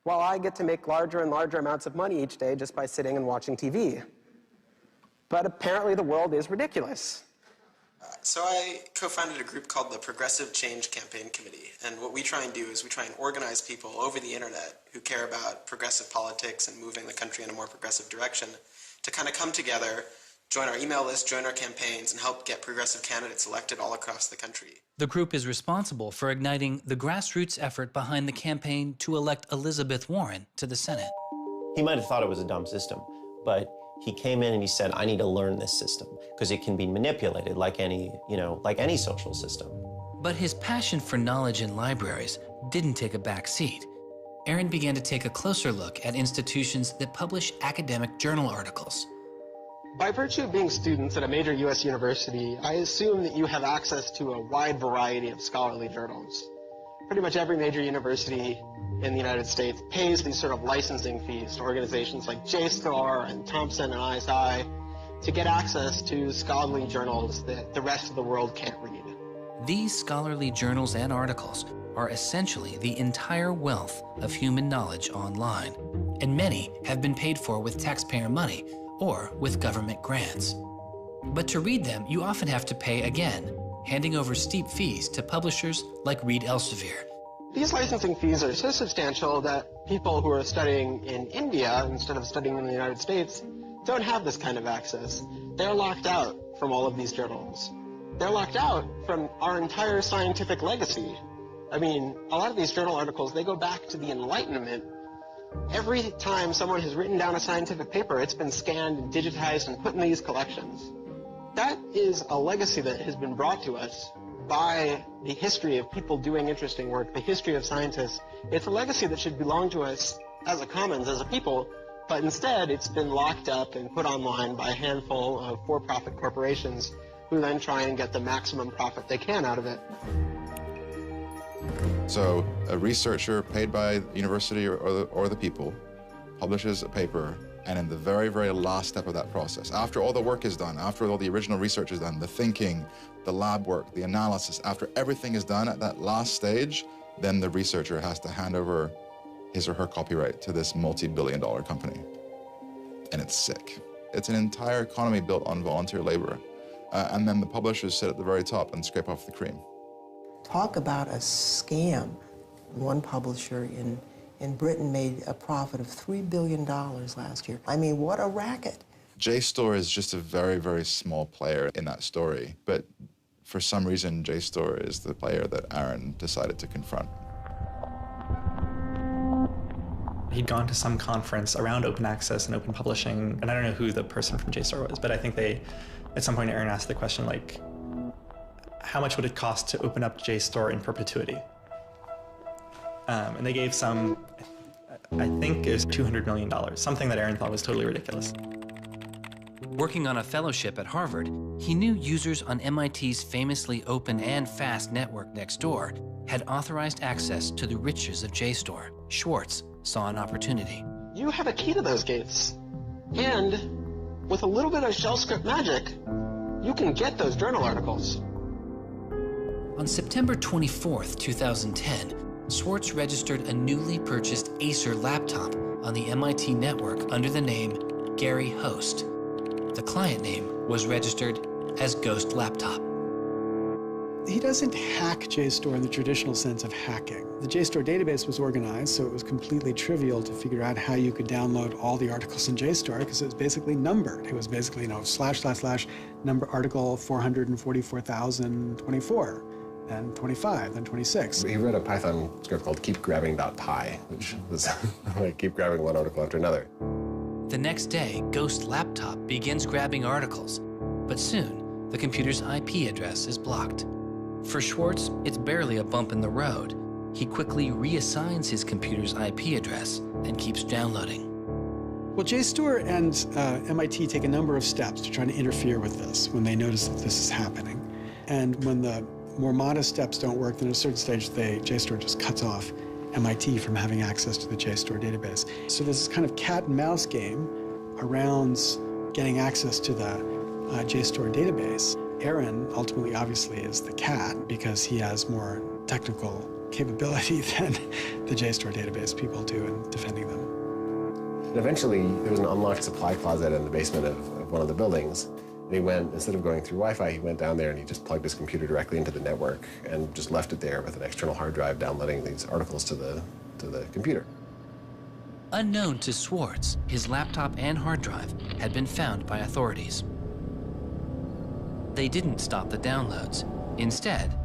while I get to make larger and larger amounts of money each day just by sitting and watching TV. But apparently the world is ridiculous. So I co-founded a group called the Progressive Change Campaign Committee, and what we try and do is we try and organize people over the internet who care about progressive politics and moving the country in a more progressive direction to kind of come together, join our email list, join our campaigns, and help get progressive candidates elected all across the country. The group is responsible for igniting the grassroots effort behind the campaign to elect Elizabeth Warren to the Senate. He might have thought it was a dumb system, but he came in and he said, I need to learn this system because it can be manipulated like any social system. But his passion for knowledge in libraries didn't take a back seat. Aaron began to take a closer look at institutions that publish academic journal articles. By virtue of being students at a major U.S. university, I assume that you have access to a wide variety of scholarly journals. Pretty much every major university in the United States pays these sort of licensing fees to organizations like JSTOR and Thomson and ISI to get access to scholarly journals that the rest of the world can't read. These scholarly journals and articles are essentially the entire wealth of human knowledge online, and many have been paid for with taxpayer money or with government grants. But to read them, you often have to pay again, handing over steep fees to publishers like Reed Elsevier. These licensing fees are so substantial that people who are studying in India instead of studying in the United States don't have this kind of access. They're locked out from all of these journals. They're locked out from our entire scientific legacy. I mean, a lot of these journal articles, they go back to the Enlightenment. Every time someone has written down a scientific paper, it's been scanned and digitized and put in these collections. That is a legacy that has been brought to us by the history of people doing interesting work, the history of scientists. It's a legacy that should belong to us as a commons, as a people, but instead it's been locked up and put online by a handful of for-profit corporations who then try and get the maximum profit they can out of it. So a researcher paid by the university or the people publishes a paper, and in the very, very last step of that process, after all the work is done, after all the original research is done, the thinking, the lab work, the analysis, after everything is done at that last stage, then the researcher has to hand over his or her copyright to this multi-billion-dollar company. And it's sick. It's an entire economy built on volunteer labor. And then the publishers sit at the very top and scrape off the cream. Talk about a scam. One publisher in Britain made a profit of $3 billion last year. I mean, what a racket. JSTOR is just a very, very small player in that story, but for some reason, JSTOR is the player that Aaron decided to confront. He'd gone to some conference around open access and open publishing, and I don't know who the person from JSTOR was, but I think at some point Aaron asked the question, like, how much would it cost to open up JSTOR in perpetuity? And they gave some, I think it was $200 million, something that Aaron thought was totally ridiculous. Working on a fellowship at Harvard, he knew users on MIT's famously open and fast network Nextdoor had authorized access to the riches of JSTOR. Swartz saw an opportunity. You have a key to those gates. And with a little bit of shell script magic, you can get those journal articles. On September 24th, 2010, Swartz registered a newly purchased Acer laptop on the MIT network under the name Gary Host. The client name was registered as Ghost Laptop. He doesn't hack JSTOR in the traditional sense of hacking. The JSTOR database was organized, so it was completely trivial to figure out how you could download all the articles in JSTOR because it was basically numbered. It was basically, you know, / number article 444,024, then 25, then 26. He wrote a Python script called keepgrabbing.py, which was like keep grabbing one article after another. The next day, Ghost Laptop begins grabbing articles, but soon the computer's IP address is blocked. For Swartz, it's barely a bump in the road. He quickly reassigns his computer's IP address and keeps downloading. Well, JSTOR and MIT take a number of steps to try to interfere with this when they notice that this is happening. And when the more modest steps don't work, then at a certain stage, JSTOR just cuts off MIT from having access to the JSTOR database. So there's this kind of cat and mouse game around getting access to the JSTOR database. Aaron ultimately, obviously, is the cat because he has more technical capability than the JSTOR database people do in defending them. And eventually, there was an unlocked supply closet in the basement of one of the buildings. And he went, instead of going through Wi-Fi, he went down there and he just plugged his computer directly into the network and just left it there with an external hard drive downloading these articles to the computer. Unknown to Swartz, his laptop and hard drive had been found by authorities. They didn't stop the downloads. Instead,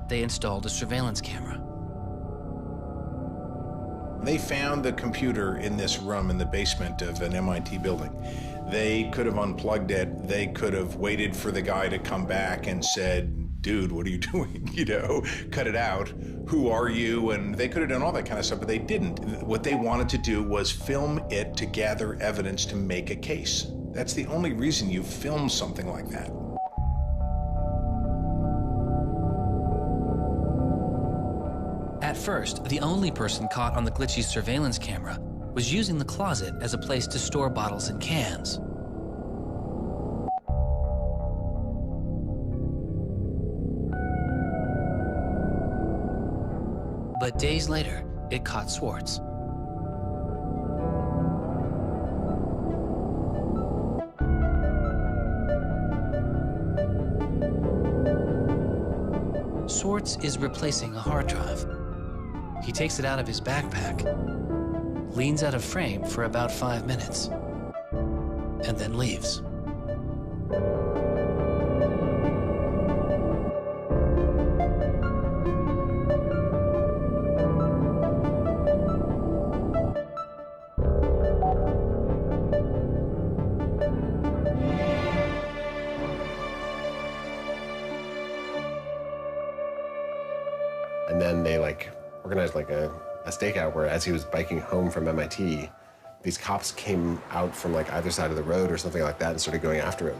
they installed a surveillance camera. They found the computer in this room in the basement of an MIT building. They could have unplugged it. They could have waited for the guy to come back and said, dude, what are you doing? You know, cut it out. Who are you? And they could have done all that kind of stuff, but they didn't. What they wanted to do was film it to gather evidence to make a case. That's the only reason you film something like that. At first, the only person caught on the glitchy surveillance camera was using the closet as a place to store bottles and cans. But days later, it caught Swartz. Swartz is replacing a hard drive. He takes it out of his backpack, leans out of frame for about 5 minutes, and then leaves. And then they organized a stakeout where, as he was biking home from MIT, these cops came out from either side of the road or something like that and started going after him.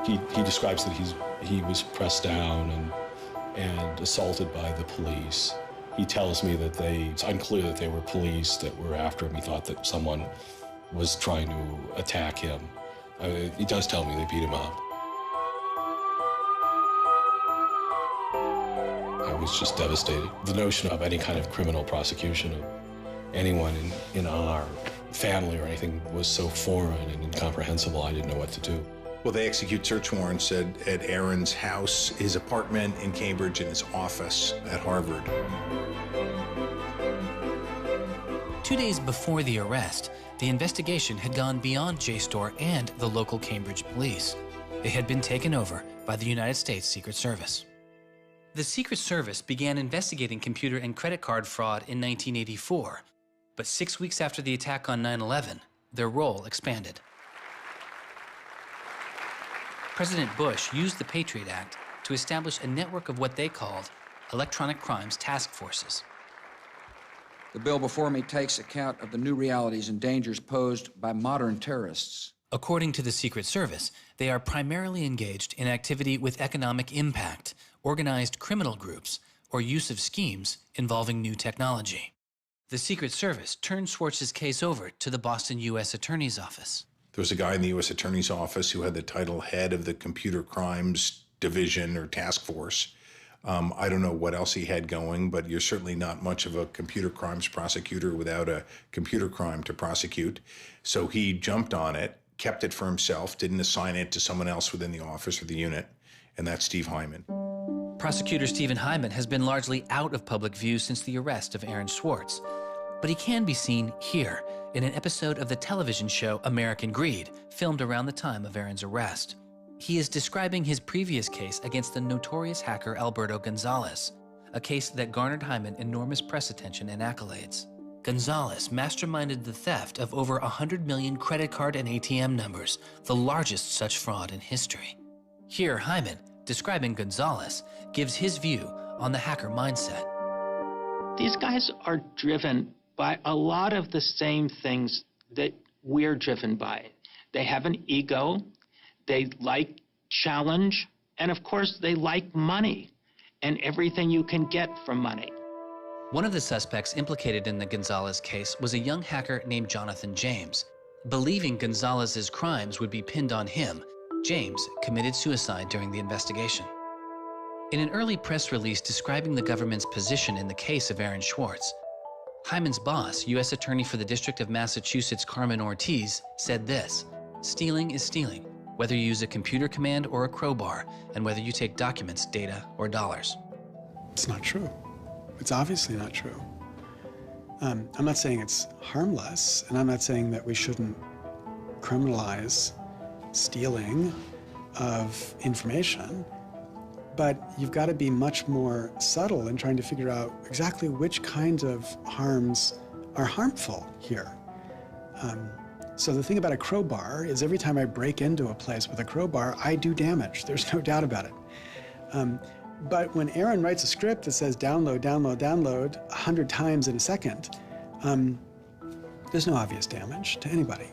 He describes that he was pressed down and assaulted by the police. He tells me that it's unclear that they were police that were after him. He thought that someone was trying to attack him. He does tell me they beat him up. I was just devastated. The notion of any kind of criminal prosecution of anyone in our family or anything was so foreign and incomprehensible, I didn't know what to do. Well, they execute search warrants at Aaron's house, his apartment in Cambridge, and his office at Harvard. 2 days before the arrest, the investigation had gone beyond JSTOR and the local Cambridge police. It had been taken over by the United States Secret Service. The Secret Service began investigating computer and credit card fraud in 1984, but 6 weeks after the attack on 9/11, their role expanded. President Bush used the Patriot Act to establish a network of what they called electronic crimes task forces. The bill before me takes account of the new realities and dangers posed by modern terrorists. According to the Secret Service, they are primarily engaged in activity with economic impact, organized criminal groups, or use of schemes involving new technology. The Secret Service turned Swartz's case over to the Boston U.S. Attorney's Office. There was a guy in the U.S. Attorney's Office who had the title head of the Computer Crimes Division or Task Force. I don't know what else he had going, but you're certainly not much of a computer crimes prosecutor without a computer crime to prosecute. So he jumped on it, kept it for himself, didn't assign it to someone else within the office or the unit, and that's Steve Hyman. Prosecutor Stephen Hyman has been largely out of public view since the arrest of Aaron Swartz, but he can be seen here in an episode of the television show American Greed, filmed around the time of Aaron's arrest. He is describing his previous case against the notorious hacker Alberto Gonzalez, a case that garnered Hyman enormous press attention and accolades. Gonzalez masterminded the theft of over 100 million credit card and ATM numbers, the largest such fraud in history. Here, Hyman, describing Gonzalez, gives his view on the hacker mindset. These guys are driven by a lot of the same things that we're driven by. They have an ego, they like challenge, and of course they like money and everything you can get from money. One of the suspects implicated in the Gonzalez case was a young hacker named Jonathan James. Believing Gonzalez's crimes would be pinned on him, James committed suicide during the investigation. In an early press release describing the government's position in the case of Aaron Swartz, Hyman's boss, U.S. Attorney for the District of Massachusetts Carmen Ortiz, said this: "Stealing is stealing, whether you use a computer command or a crowbar, and whether you take documents, data, or dollars." It's not true. It's obviously not true. I'm not saying it's harmless, and I'm not saying that we shouldn't criminalize stealing of information, but you've got to be much more subtle in trying to figure out exactly which kinds of harms are harmful here. So the thing about a crowbar is every time I break into a place with a crowbar, I do damage. There's no doubt about it. But when Aaron writes a script that says download, download, download 100 times in a second, there's no obvious damage to anybody.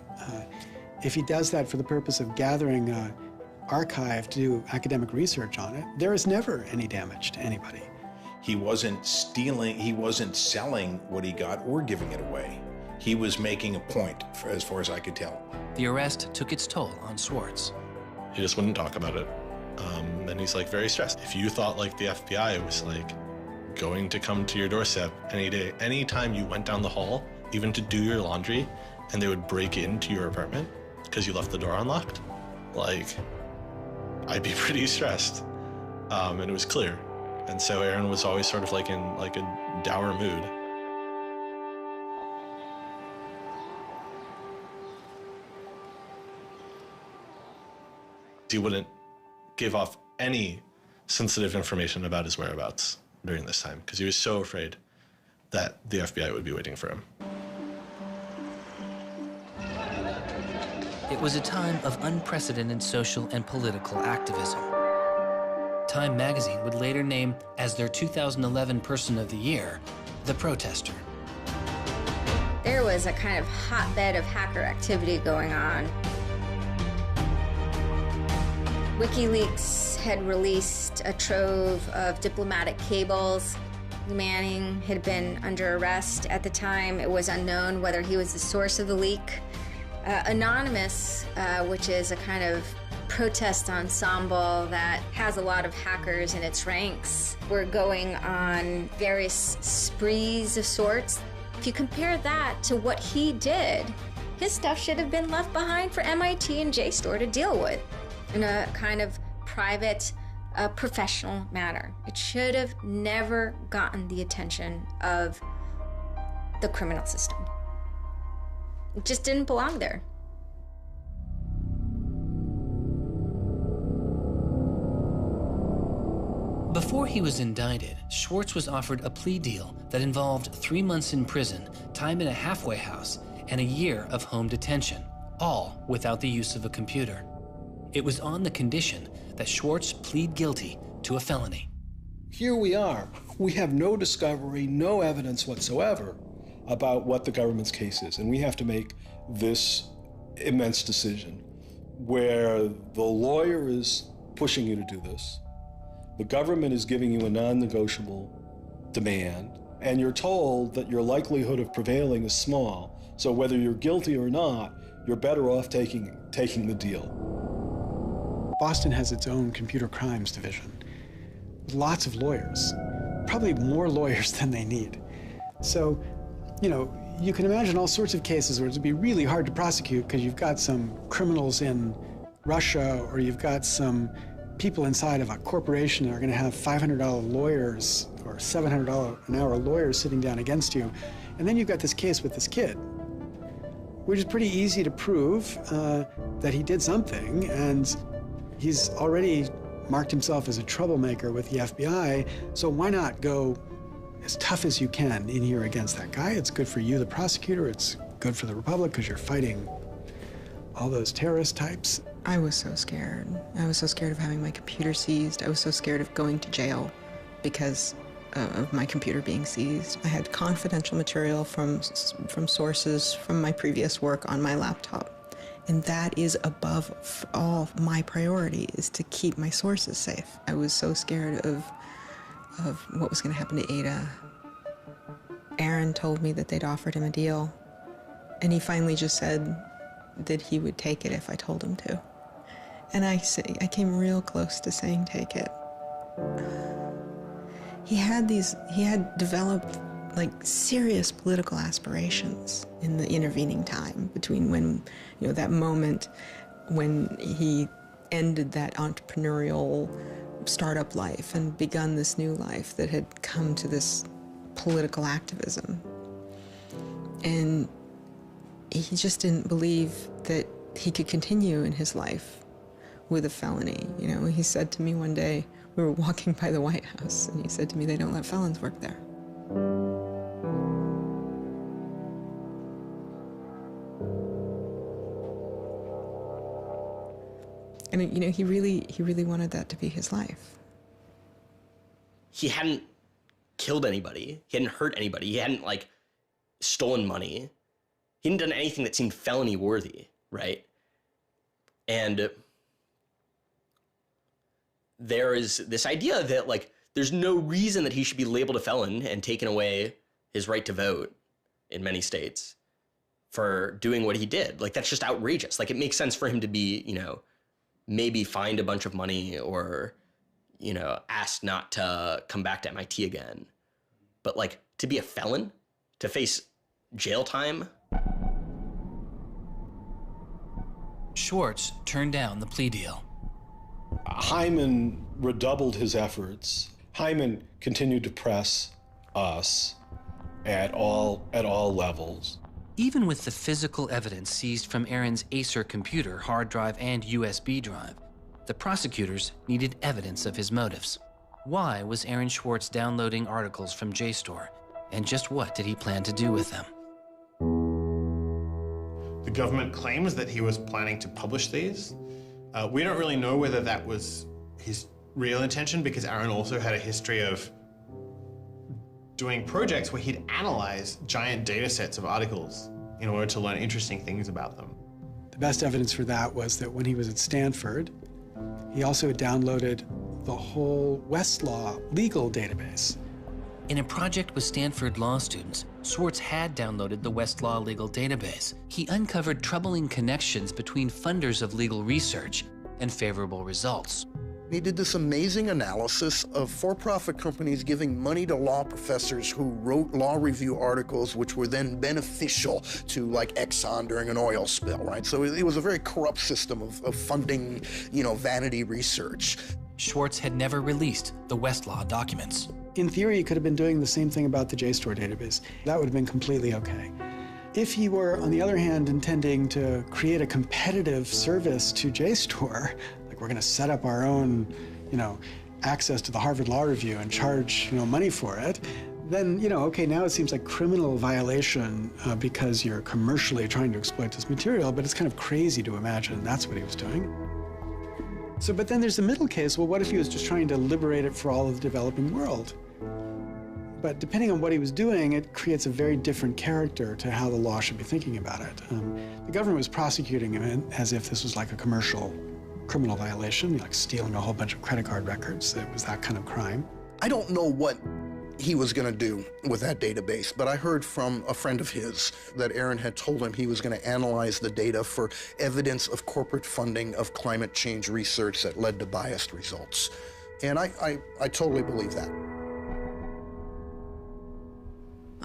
If he does that for the purpose of gathering an archive to do academic research on it, there is never any damage to anybody. He wasn't stealing, he wasn't selling what he got or giving it away. He was making a point, as far as I could tell. The arrest took its toll on Swartz. He just wouldn't talk about it. And he's like very stressed. If you thought like the FBI was like going to come to your doorstep any day, anytime you went down the hall, even to do your laundry, and they would break into your apartment because you left the door unlocked, like, I'd be pretty stressed. And it was clear. And so Aaron was always sort of like in like a dour mood. He wouldn't give off any sensitive information about his whereabouts during this time because he was so afraid that the FBI would be waiting for him. It was a time of unprecedented social and political activism. Time magazine would later name as their 2011 Person of the Year, the protester. There was a kind of hotbed of hacker activity going on. WikiLeaks had released a trove of diplomatic cables. Manning had been under arrest at the time. It was unknown whether he was the source of the leak. Anonymous, which is a kind of protest ensemble that has a lot of hackers in its ranks, were going on various sprees of sorts. If you compare that to what he did, his stuff should have been left behind for MIT and JSTOR to deal with in a kind of private, professional manner. It should have never gotten the attention of the criminal system. It just didn't belong there. Before he was indicted, Swartz was offered a plea deal that involved 3 months in prison, time in a halfway house, and a year of home detention, all without the use of a computer. It was on the condition that Swartz plead guilty to a felony. Here we are. We have no discovery, no evidence whatsoever about what the government's case is, and we have to make this immense decision where the lawyer is pushing you to do this, the government is giving you a non-negotiable demand, and you're told that your likelihood of prevailing is small, so whether you're guilty or not, you're better off taking the deal. Boston has its own computer crimes division. Lots of lawyers, probably more lawyers than they need. So, you know, you can imagine all sorts of cases where it'd be really hard to prosecute because you've got some criminals in Russia or you've got some people inside of a corporation are going to have $500 lawyers or $700 an hour lawyers sitting down against you. And then you've got this case with this kid, which is pretty easy to prove that he did something, and he's already marked himself as a troublemaker with the FBI, so why not go as tough as you can in here against that guy? It's good for you, the prosecutor, it's good for the Republic, because you're fighting all those terrorist types. I was so scared. I was so scared of having my computer seized. I was so scared of going to jail because of my computer being seized. I had confidential material from sources from my previous work on my laptop. And that is above all my priority, is to keep my sources safe. I was so scared of what was going to happen to Ada. Aaron told me that they'd offered him a deal, and he finally just said that he would take it if I told him to. And I came real close to saying take it. He had developed like serious political aspirations in the intervening time between when, that moment when he ended that entrepreneurial startup life and begun this new life that had come to this political activism. And he just didn't believe that he could continue in his life with a felony. He said to me one day, we were walking by the White House, and he said to me, they don't let felons work there. And he really wanted that to be his life. He hadn't killed anybody. He hadn't hurt anybody. He hadn't stolen money. He hadn't done anything that seemed felony worthy, right? And there is this idea that there's no reason that he should be labeled a felon and taken away his right to vote in many states for doing what he did. That's just outrageous. It makes sense for him to be, maybe fined a bunch of money or, asked not to come back to MIT again. But to be a felon, to face jail time. Swartz turned down the plea deal. Hyman redoubled his efforts. Hyman continued to press us at all levels. Even with the physical evidence seized from Aaron's Acer computer, hard drive, and USB drive, the prosecutors needed evidence of his motives. Why was Aaron Swartz downloading articles from JSTOR, and just what did he plan to do with them? The government claims that he was planning to publish these. We don't really know whether that was his real intention, because Aaron also had a history of doing projects where he'd analyze giant data sets of articles in order to learn interesting things about them. The best evidence for that was that when he was at Stanford, he also had downloaded the whole Westlaw legal database. In a project with Stanford law students, Swartz had downloaded the Westlaw legal database. He uncovered troubling connections between funders of legal research and favorable results. He did this amazing analysis of for-profit companies giving money to law professors who wrote law review articles which were then beneficial to Exxon during an oil spill, right? So it was a very corrupt system of funding, vanity research. Swartz had never released the Westlaw documents. In theory, he could have been doing the same thing about the JSTOR database. That would have been completely okay. If he were, on the other hand, intending to create a competitive service to JSTOR, we're going to set up our own, access to the Harvard Law Review and charge, money for it, then, okay, now it seems like criminal violation because you're commercially trying to exploit this material, but it's kind of crazy to imagine that's what he was doing. So, but then there's the middle case. Well, what if he was just trying to liberate it for all of the developing world? But depending on what he was doing, it creates a very different character to how the law should be thinking about it. The government was prosecuting him as if this was like a commercial criminal violation, like stealing a whole bunch of credit card records. It was that kind of crime. I don't know what he was going to do with that database, but I heard from a friend of his that Aaron had told him he was going to analyze the data for evidence of corporate funding of climate change research that led to biased results. And I totally believe that.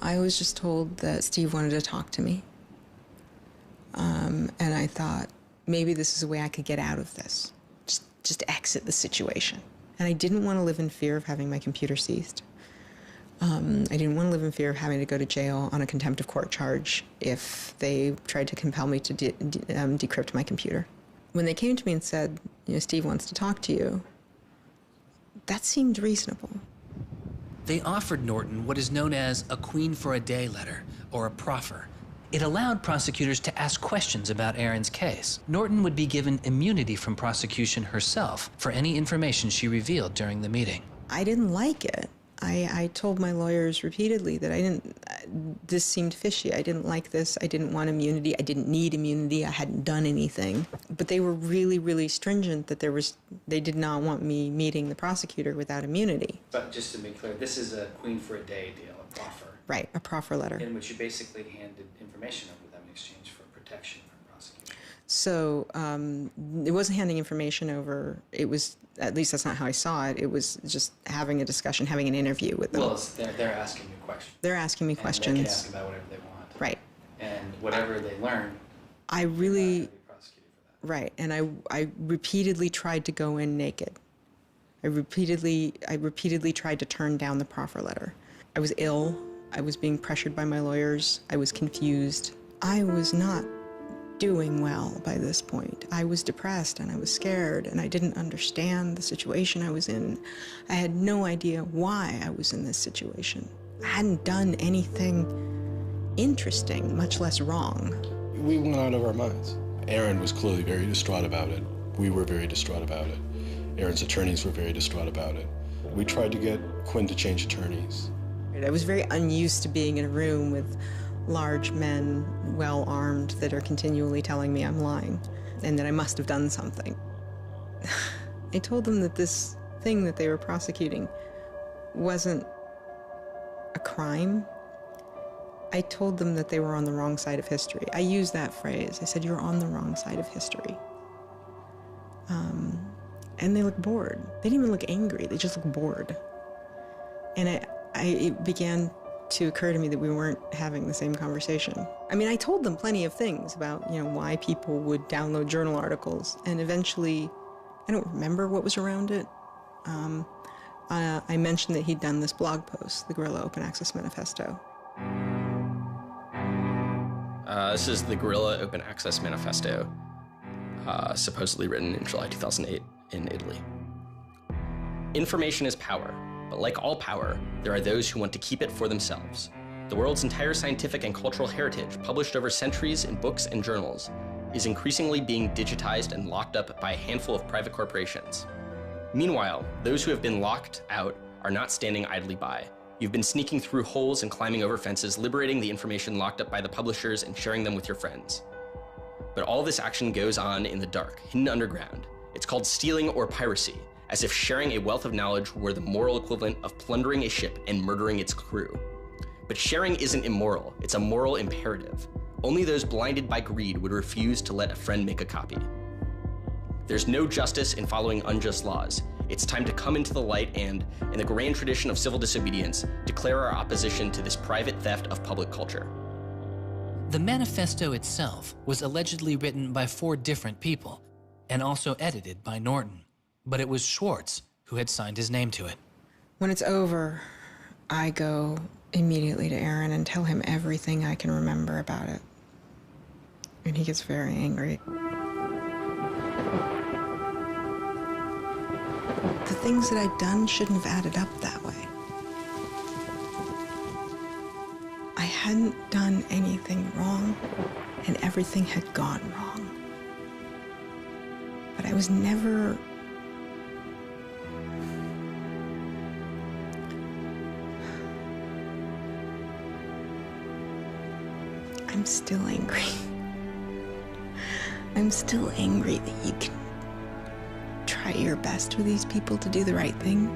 I was just told that Steve wanted to talk to me. And I thought, maybe this is a way I could get out of this. just exit the situation. And I didn't want to live in fear of having my computer seized. I didn't want to live in fear of having to go to jail on a contempt of court charge if they tried to compel me to decrypt my computer. When they came to me and said, Steve wants to talk to you, that seemed reasonable. They offered Norton what is known as a Queen for a Day letter, or a proffer. It allowed prosecutors to ask questions about Aaron's case. Norton would be given immunity from prosecution herself for any information she revealed during the meeting. I didn't like it. I told my lawyers repeatedly that this seemed fishy. I didn't like this. I didn't want immunity. I didn't need immunity. I hadn't done anything. But they were really, really stringent that they did not want me meeting the prosecutor without immunity. But just to be clear, this is a Queen for a Day deal, a proffer. Right, a proffer letter. In which you basically handed information over to them in exchange for protection from prosecution. So it wasn't handing information over. It was, at least that's not how I saw it. It was just having a discussion, having an interview with them. Well, they're asking you questions. They're asking me questions. They can ask about whatever they want. Right. And whatever they learn, I really, right. And I repeatedly tried to go in naked. I repeatedly tried to turn down the proffer letter. I was ill. I was being pressured by my lawyers. I was confused. I was not doing well by this point. I was depressed and I was scared and I didn't understand the situation I was in. I had no idea why I was in this situation. I hadn't done anything interesting, much less wrong. We went out of our minds. Aaron was clearly very distraught about it. We were very distraught about it. Aaron's attorneys were very distraught about it. We tried to get Quinn to change attorneys. I was very unused to being in a room with large men, well-armed, that are continually telling me I'm lying and that I must have done something. I told them that this thing that they were prosecuting wasn't a crime. I told them that they were on the wrong side of history. I used that phrase. I said, you're on the wrong side of history. And they looked bored. They didn't even look angry. They just looked bored. And it began to occur to me that we weren't having the same conversation. I mean, I told them plenty of things about, why people would download journal articles, and eventually, I don't remember what was around it. I mentioned that he'd done this blog post, the Guerrilla Open Access Manifesto. This is the Guerrilla Open Access Manifesto, supposedly written in July 2008 in Italy. Information is power. But like all power, there are those who want to keep it for themselves. The world's entire scientific and cultural heritage, published over centuries in books and journals, is increasingly being digitized and locked up by a handful of private corporations. Meanwhile, those who have been locked out are not standing idly by. You've been sneaking through holes and climbing over fences, liberating the information locked up by the publishers and sharing them with your friends. But all this action goes on in the dark, hidden underground. It's called stealing or piracy, as if sharing a wealth of knowledge were the moral equivalent of plundering a ship and murdering its crew. But sharing isn't immoral, it's a moral imperative. Only those blinded by greed would refuse to let a friend make a copy. There's no justice in following unjust laws. It's time to come into the light and, in the grand tradition of civil disobedience, declare our opposition to this private theft of public culture. The manifesto itself was allegedly written by 4 different people and also edited by Norton. But it was Swartz who had signed his name to it. When it's over, I go immediately to Aaron and tell him everything I can remember about it. And he gets very angry. The things that I'd done shouldn't have added up that way. I hadn't done anything wrong, and everything had gone wrong. But I was never... I'm still angry. I'm still angry that you can try your best with these people to do the right thing,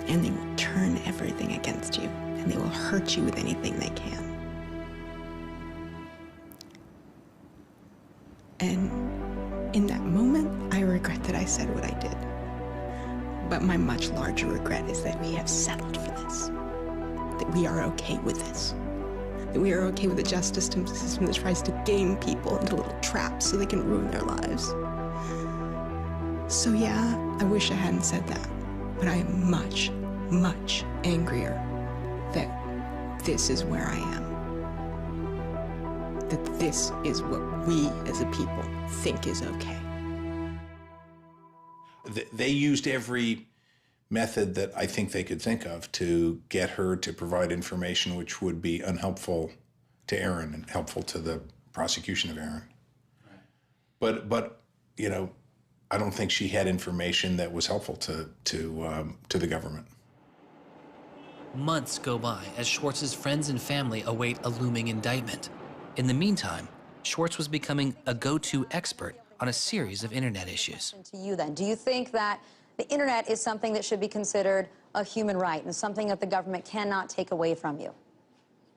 and they will turn everything against you, and they will hurt you with anything they can. And in that moment, I regret that I said what I did. But my much larger regret is that we have settled for this, that we are okay with this. That we are okay with a justice system that tries to game people into little traps so they can ruin their lives. So yeah, I wish I hadn't said that, but I am much, much angrier that this is where I am. That this is what we as a people think is okay. They used every method that I think they could think of to get her to provide information which would be unhelpful to Aaron and helpful to the prosecution of Aaron. Right. But you know, I don't think she had information that was helpful to the government. Months go by as Swartz's friends and family await a looming indictment. In the meantime, Swartz was becoming a go-to expert on a series of internet issues. To you then, do you think that the internet is something that should be considered a human right and something that the government cannot take away from you?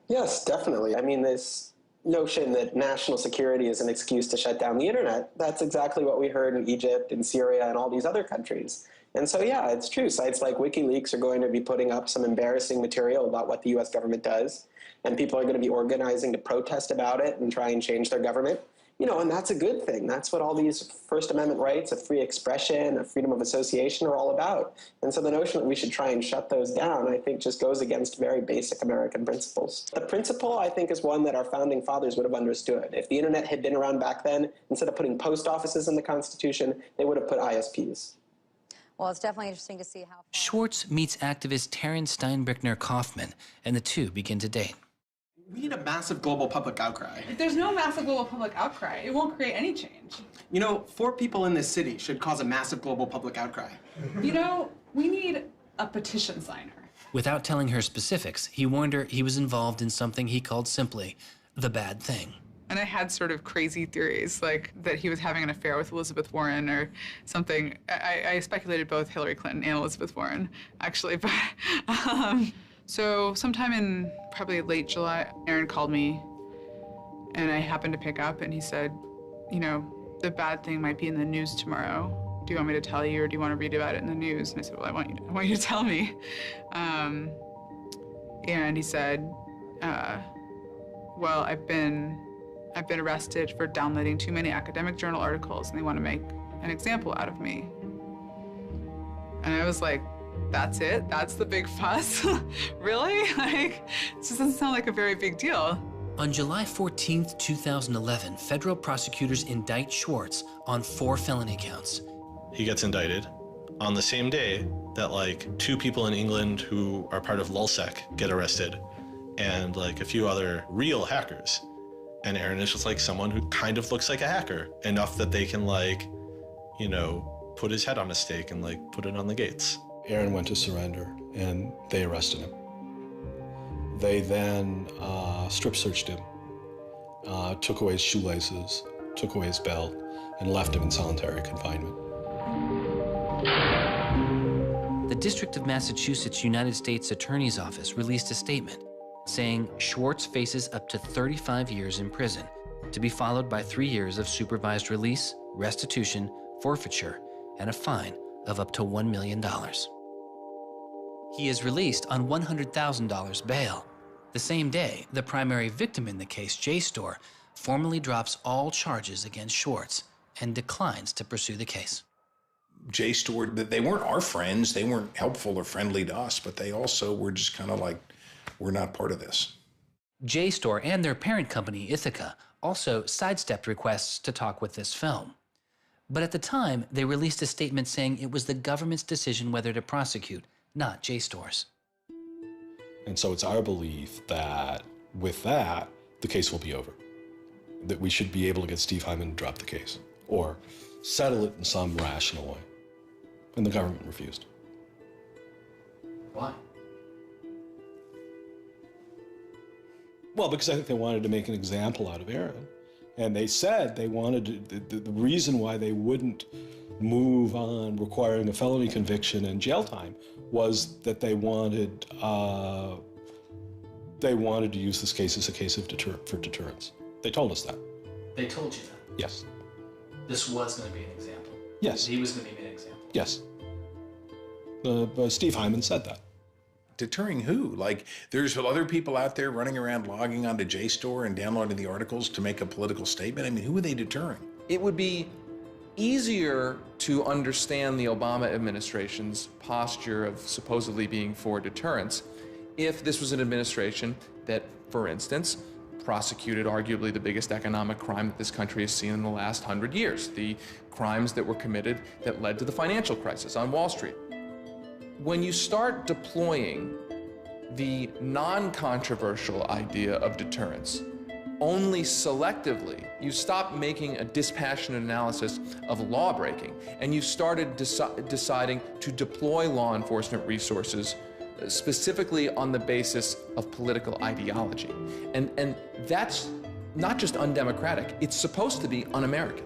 Yes, definitely. I mean, this notion that national security is an excuse to shut down the internet, that's exactly what we heard in Egypt and Syria and all these other countries. And so, yeah, it's true. Sites like WikiLeaks are going to be putting up some embarrassing material about what the U.S. government does, and people are going to be organizing to protest about it and try and change their government. You know, and that's a good thing. That's what all these First Amendment rights of free expression, of freedom of association are all about. And so the notion that we should try and shut those down, I think, just goes against very basic American principles. The principle, I think, is one that our founding fathers would have understood. If the internet had been around back then, instead of putting post offices in the Constitution, they would have put ISPs. Well, it's definitely interesting to see how... Schwartz meets activist Terrence Steinbrickner-Kaufman, and the two begin to date. We need a massive global public outcry. If there's no massive global public outcry, it won't create any change. You know, 4 people in this city should cause a massive global public outcry. You know, we need a petition signer. Without telling her specifics, he warned her he was involved in something he called simply the bad thing. And I had sort of crazy theories, like that he was having an affair with Elizabeth Warren or something. I speculated both Hillary Clinton and Elizabeth Warren, actually, but... So sometime in probably late July, Aaron called me, and I happened to pick up, and he said, you know, the bad thing might be in the news tomorrow. Do you want me to tell you, or do you want to read about it in the news? And I said, well, I want you to tell me. And he said, well, I've been arrested for downloading too many academic journal articles, and they want to make an example out of me. And I was like, that's it? That's the big fuss? Really? Like, it just doesn't sound like a very big deal. On July 14th, 2011, federal prosecutors indict Swartz on 4 felony counts. He gets indicted on the same day that, like, 2 people in England who are part of LulzSec get arrested, and, like, a few other real hackers. And Aaron is just, like, someone who kind of looks like a hacker, enough that they can, like, you know, put his head on a stake and, like, put it on the gates. Aaron went to surrender, and they arrested him. They then strip searched him, took away his shoelaces, took away his belt, and left him in solitary confinement. The District of Massachusetts United States Attorney's Office released a statement saying Swartz faces up to 35 years in prison, to be followed by 3 years of supervised release, restitution, forfeiture, and a fine of up to $1 million. He is released on $100,000 bail. The same day, the primary victim in the case, JSTOR, formally drops all charges against Swartz and declines to pursue the case. JSTOR, they weren't our friends, they weren't helpful or friendly to us, but they also were just kind of like, we're not part of this. JSTOR and their parent company, Ithaca, also sidestepped requests to talk with this film. But at the time, they released a statement saying it was the government's decision whether to prosecute, not JSTOR's. And so it's our belief that with that, the case will be over. That we should be able to get Steve Hyman to drop the case or settle it in some rational way. And the government refused. Why? Well, because I think they wanted to make an example out of Aaron. And they said they wanted to, the reason why they wouldn't move on requiring a felony conviction and jail time was that they wanted to use this case as a case of for deterrence. They told us that. They told you that? Yes. This was going to be an example? Yes. He was going to be an example? Yes. Steve Hyman said that. Deterring who? Like, there's other people out there running around logging onto JSTOR and downloading the articles to make a political statement? I mean, who are they deterring? It would be easier to understand the Obama administration's posture of supposedly being for deterrence if this was an administration that, for instance, prosecuted arguably the biggest economic crime that this country has seen in the last 100 years, the crimes that were committed that led to the financial crisis on Wall Street. When you start deploying the non-controversial idea of deterrence only selectively, you stop making a dispassionate analysis of lawbreaking, and you started deciding to deploy law enforcement resources specifically on the basis of political ideology. And that's not just undemocratic, it's supposed to be un-American.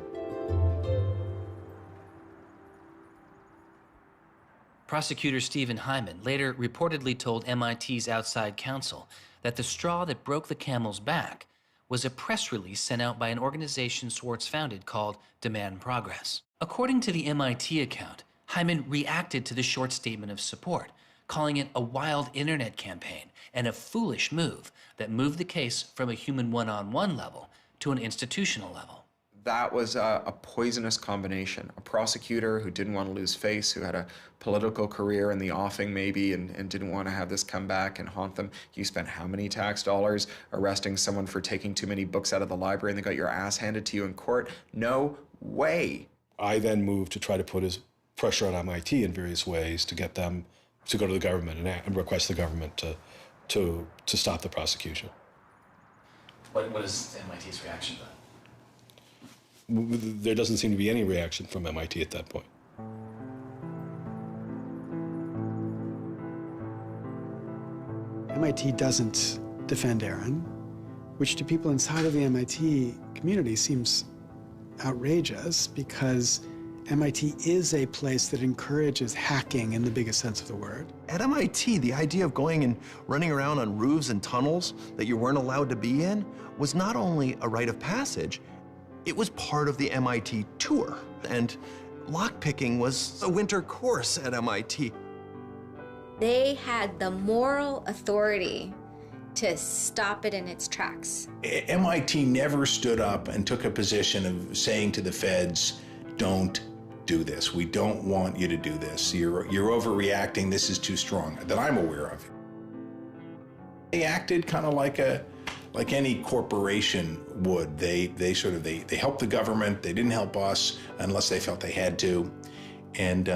Prosecutor Stephen Hyman later reportedly told MIT's outside counsel that the straw that broke the camel's back was a press release sent out by an organization Swartz founded called Demand Progress. According to the MIT account, Hyman reacted to the short statement of support, calling it a wild internet campaign and a foolish move that moved the case from a human one-on-one level to an institutional level. That was a poisonous combination. A prosecutor who didn't want to lose face, who had a political career in the offing maybe, and didn't want to have this come back and haunt them. You spent how many tax dollars arresting someone for taking too many books out of the library and they got your ass handed to you in court? No way. I then moved to try to put pressure on MIT in various ways to get them to go to the government and request the government to stop the prosecution. What is MIT's reaction to that? There doesn't seem to be any reaction from MIT at that point. MIT doesn't defend Aaron, which to people inside of the MIT community seems outrageous because MIT is a place that encourages hacking in the biggest sense of the word. At MIT, the idea of going and running around on roofs and tunnels that you weren't allowed to be in was not only a rite of passage, it was part of the MIT tour. And lockpicking was a winter course at MIT. They had the moral authority to stop it in its tracks. MIT never stood up and took a position of saying to the feds, don't do this. We don't want you to do this. You're overreacting. This is too strong, that I'm aware of. They acted kind of like any corporation would. They helped the government. They didn't help us unless they felt they had to, and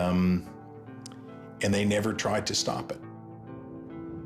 they never tried to stop it.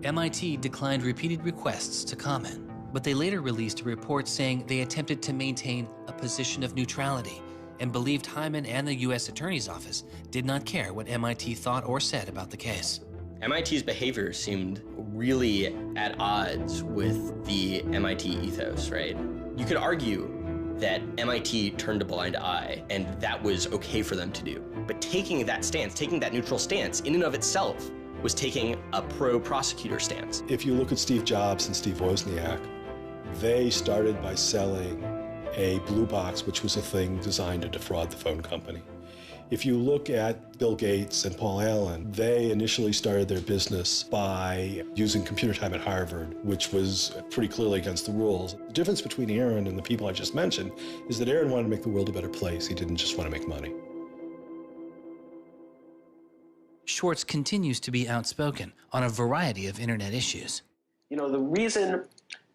MIT declined repeated requests to comment, but they later released a report saying they attempted to maintain a position of neutrality and believed Hyman and the U.S. Attorney's Office did not care what MIT thought or said about the case. MIT's behavior seemed really at odds with the MIT ethos, right? You could argue that MIT turned a blind eye and that was okay for them to do. But taking that stance, taking that neutral stance in and of itself was taking a pro-prosecutor stance. If you look at Steve Jobs and Steve Wozniak, they started by selling a blue box, which was a thing designed to defraud the phone company. If you look at Bill Gates and Paul Allen, they initially started their business by using computer time at Harvard, which was pretty clearly against the rules. The difference between Aaron and the people I just mentioned is that Aaron wanted to make the world a better place. He didn't just want to make money. Swartz continues to be outspoken on a variety of internet issues. You know, the reason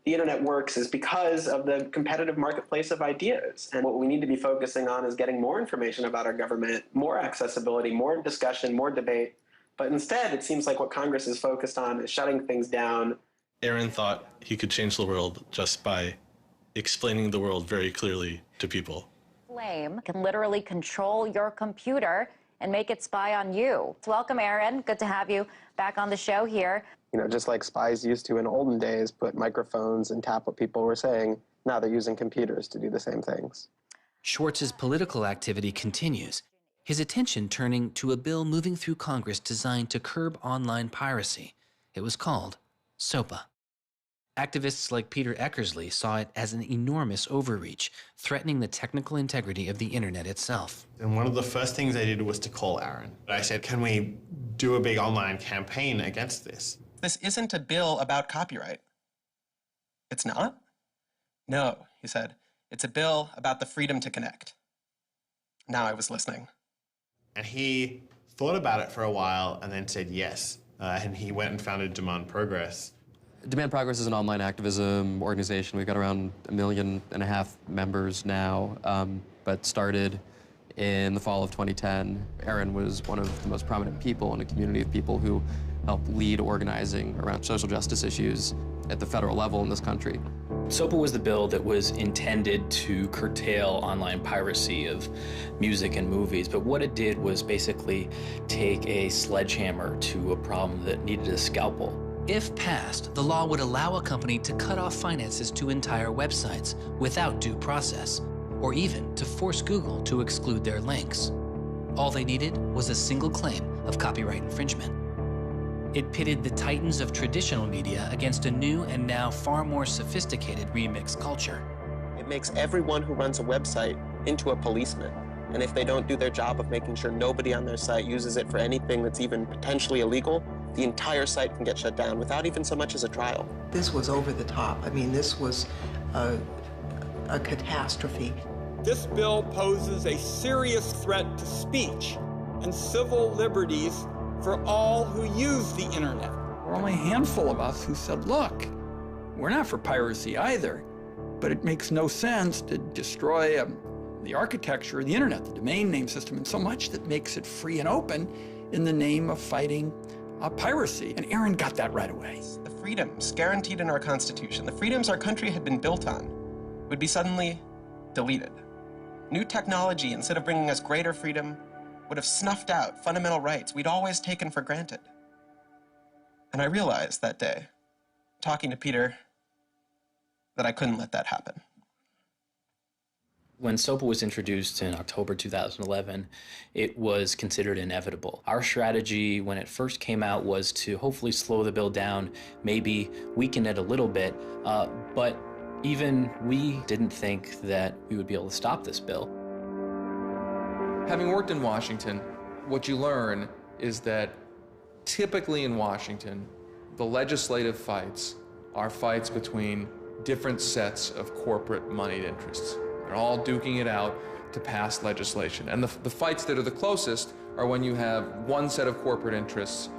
the internet works is because of the competitive marketplace of ideas. And what we need to be focusing on is getting more information about our government, more accessibility, more discussion, more debate. But instead, it seems like what Congress is focused on is shutting things down. Aaron thought he could change the world just by explaining the world very clearly to people. Flame can literally control your computer and make it spy on you. Welcome, Aaron. Good to have you back on the show here. You know, just like spies used to in olden days put microphones and tap what people were saying, now they're using computers to do the same things. Schwartz's political activity continues, his attention turning to a bill moving through Congress designed to curb online piracy. It was called SOPA. Activists like Peter Eckersley saw it as an enormous overreach, threatening the technical integrity of the internet itself. And one of the first things I did was to call Aaron. I said, can we do a big online campaign against this? This isn't a bill about copyright. It's not? No, he said. It's a bill about the freedom to connect. Now I was listening. And he thought about it for a while and then said yes. And he went and founded Demand Progress. Demand Progress is an online activism organization. We've got around 1.5 million members now, but started in the fall of 2010. Aaron was one of the most prominent people in a community of people who helped lead organizing around social justice issues at the federal level in this country. SOPA was the bill that was intended to curtail online piracy of music and movies, but what it did was basically take a sledgehammer to a problem that needed a scalpel. If passed, the law would allow a company to cut off finances to entire websites without due process, or even to force Google to exclude their links. All they needed was a single claim of copyright infringement. It pitted the titans of traditional media against a new and now far more sophisticated remix culture. It makes everyone who runs a website into a policeman. And if they don't do their job of making sure nobody on their site uses it for anything that's even potentially illegal, the entire site can get shut down without even so much as a trial. This was over the top. I mean, this was a catastrophe. This bill poses a serious threat to speech and civil liberties for all who use the internet. There were only a handful of us who said, look, we're not for piracy either, but it makes no sense to destroy the architecture of the internet, the domain name system, and so much that makes it free and open in the name of fighting piracy. And Aaron got that right away. The freedoms guaranteed in our Constitution, the freedoms our country had been built on, would be suddenly deleted. New technology, instead of bringing us greater freedom, would have snuffed out fundamental rights we'd always taken for granted. And I realized that day, talking to Peter, that I couldn't let that happen. When SOPA was introduced in October 2011, it was considered inevitable. Our strategy when it first came out was to hopefully slow the bill down, maybe weaken it a little bit, but even we didn't think that we would be able to stop this bill. Having worked in Washington, what you learn is that typically in Washington, the legislative fights are fights between different sets of corporate moneyed interests. They're all duking it out to pass legislation. And the fights that are the closest are when you have one set of corporate interests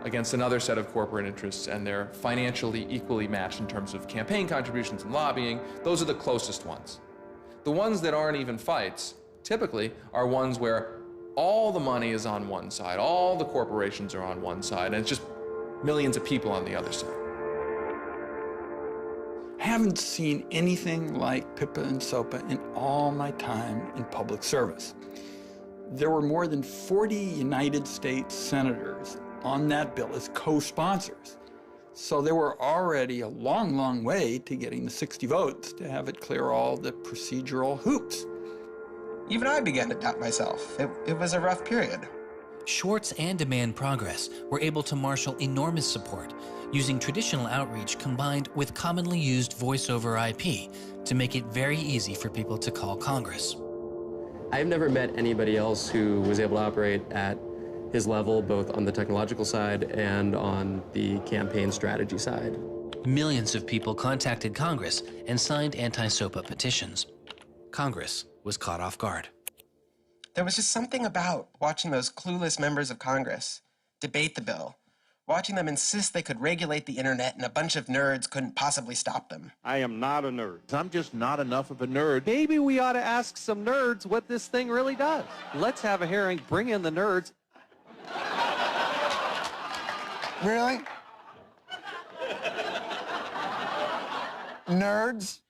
against another set of corporate interests, and they're financially equally matched in terms of campaign contributions and lobbying. Those are the closest ones. The ones that aren't even fights, typically, are ones where all the money is on one side, all the corporations are on one side, and it's just millions of people on the other side. I haven't seen anything like PIPA and SOPA in all my time in public service. There were more than 40 United States senators on that bill as co-sponsors. So there were already a long, long way to getting the 60 votes to have it clear all the procedural hoops. Even I began to doubt myself. It was a rough period. Swartz and Demand Progress were able to marshal enormous support, using traditional outreach combined with commonly used voice over IP to make it very easy for people to call Congress. I've never met anybody else who was able to operate at his level, both on the technological side and on the campaign strategy side. Millions of people contacted Congress and signed anti-SOPA petitions. Congress was caught off guard. There was just something about watching those clueless members of Congress debate the bill, watching them insist they could regulate the internet and a bunch of nerds couldn't possibly stop them. I am not a nerd. I'm just not enough of a nerd. Maybe we ought to ask some nerds what this thing really does. Let's have a hearing, bring in the nerds. Really? Nerds?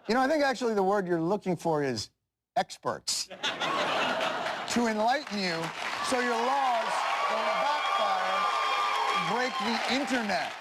You know, I think actually the word you're looking for is experts. To enlighten you so your laws don't backfire, break the internet.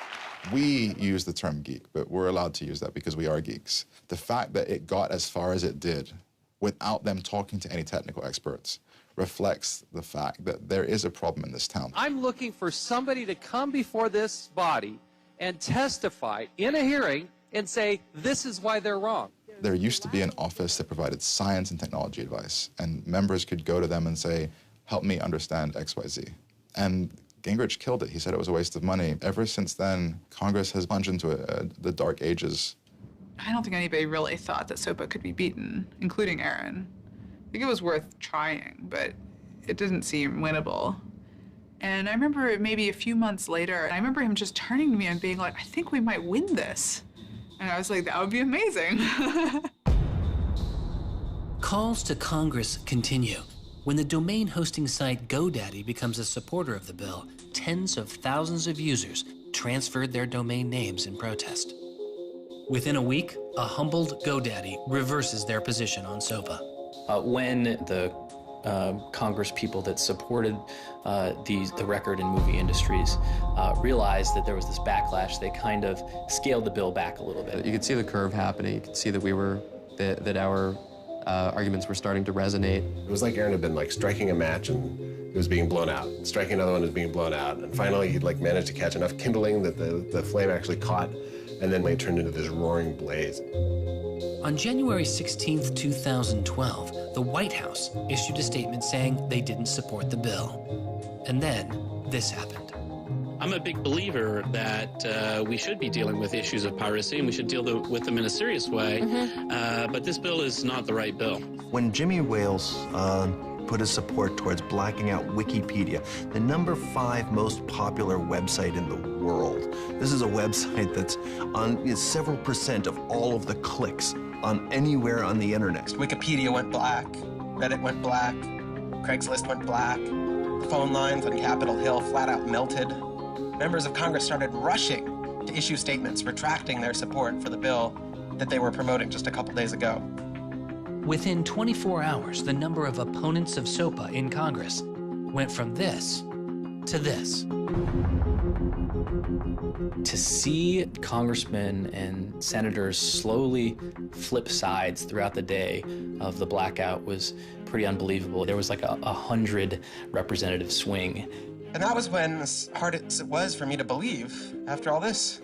We use the term geek, but we're allowed to use that because we are geeks. The fact that it got as far as it did without them talking to any technical experts reflects the fact that there is a problem in this town. I'm looking for somebody to come before this body and testify in a hearing and say, this is why they're wrong. There used to be an office that provided science and technology advice, and members could go to them and say, help me understand XYZ. And Gingrich killed it. He said it was a waste of money. Ever since then, Congress has plunged into the dark ages. I don't think anybody really thought that SOPA could be beaten, including Aaron. think it was worth trying, but it didn't seem winnable. And I remember maybe a few months later, I remember him just turning to me and being like, I think we might win this. And I was like, that would be amazing. Calls to Congress continue. When the domain hosting site GoDaddy becomes a supporter of the bill, tens of thousands of users transferred their domain names in protest. Within a week, a humbled GoDaddy reverses their position on SOPA. When the Congress people that supported the record and movie industries realized that there was this backlash, they kind of scaled the bill back a little bit. You could see the curve happening. You could see that that our arguments were starting to resonate. It was like Aaron had been like striking a match and it was being blown out. Striking another one was being blown out. And finally he'd like managed to catch enough kindling that the flame actually caught, and then it turned into this roaring blaze. On January 16th, 2012, the White House issued a statement saying they didn't support the bill. And then this happened. I'm a big believer that we should be dealing with issues of piracy, and we should deal with them in a serious way. But this bill is not the right bill. When Jimmy Wales put his support towards blacking out Wikipedia, the #5 most popular website in the world. This is a website that's on several % of all of the clicks on anywhere on the internet. Wikipedia went black, Reddit went black, Craigslist went black, the phone lines on Capitol Hill flat out melted. Members of Congress started rushing to issue statements retracting their support for the bill that they were promoting just a couple days ago. Within 24 hours, the number of opponents of SOPA in Congress went from this to this. To see congressmen and senators slowly flip sides throughout the day of the blackout was pretty unbelievable. There was like a 100 representative swing. And that was when, as hard as it was for me to believe, after all this,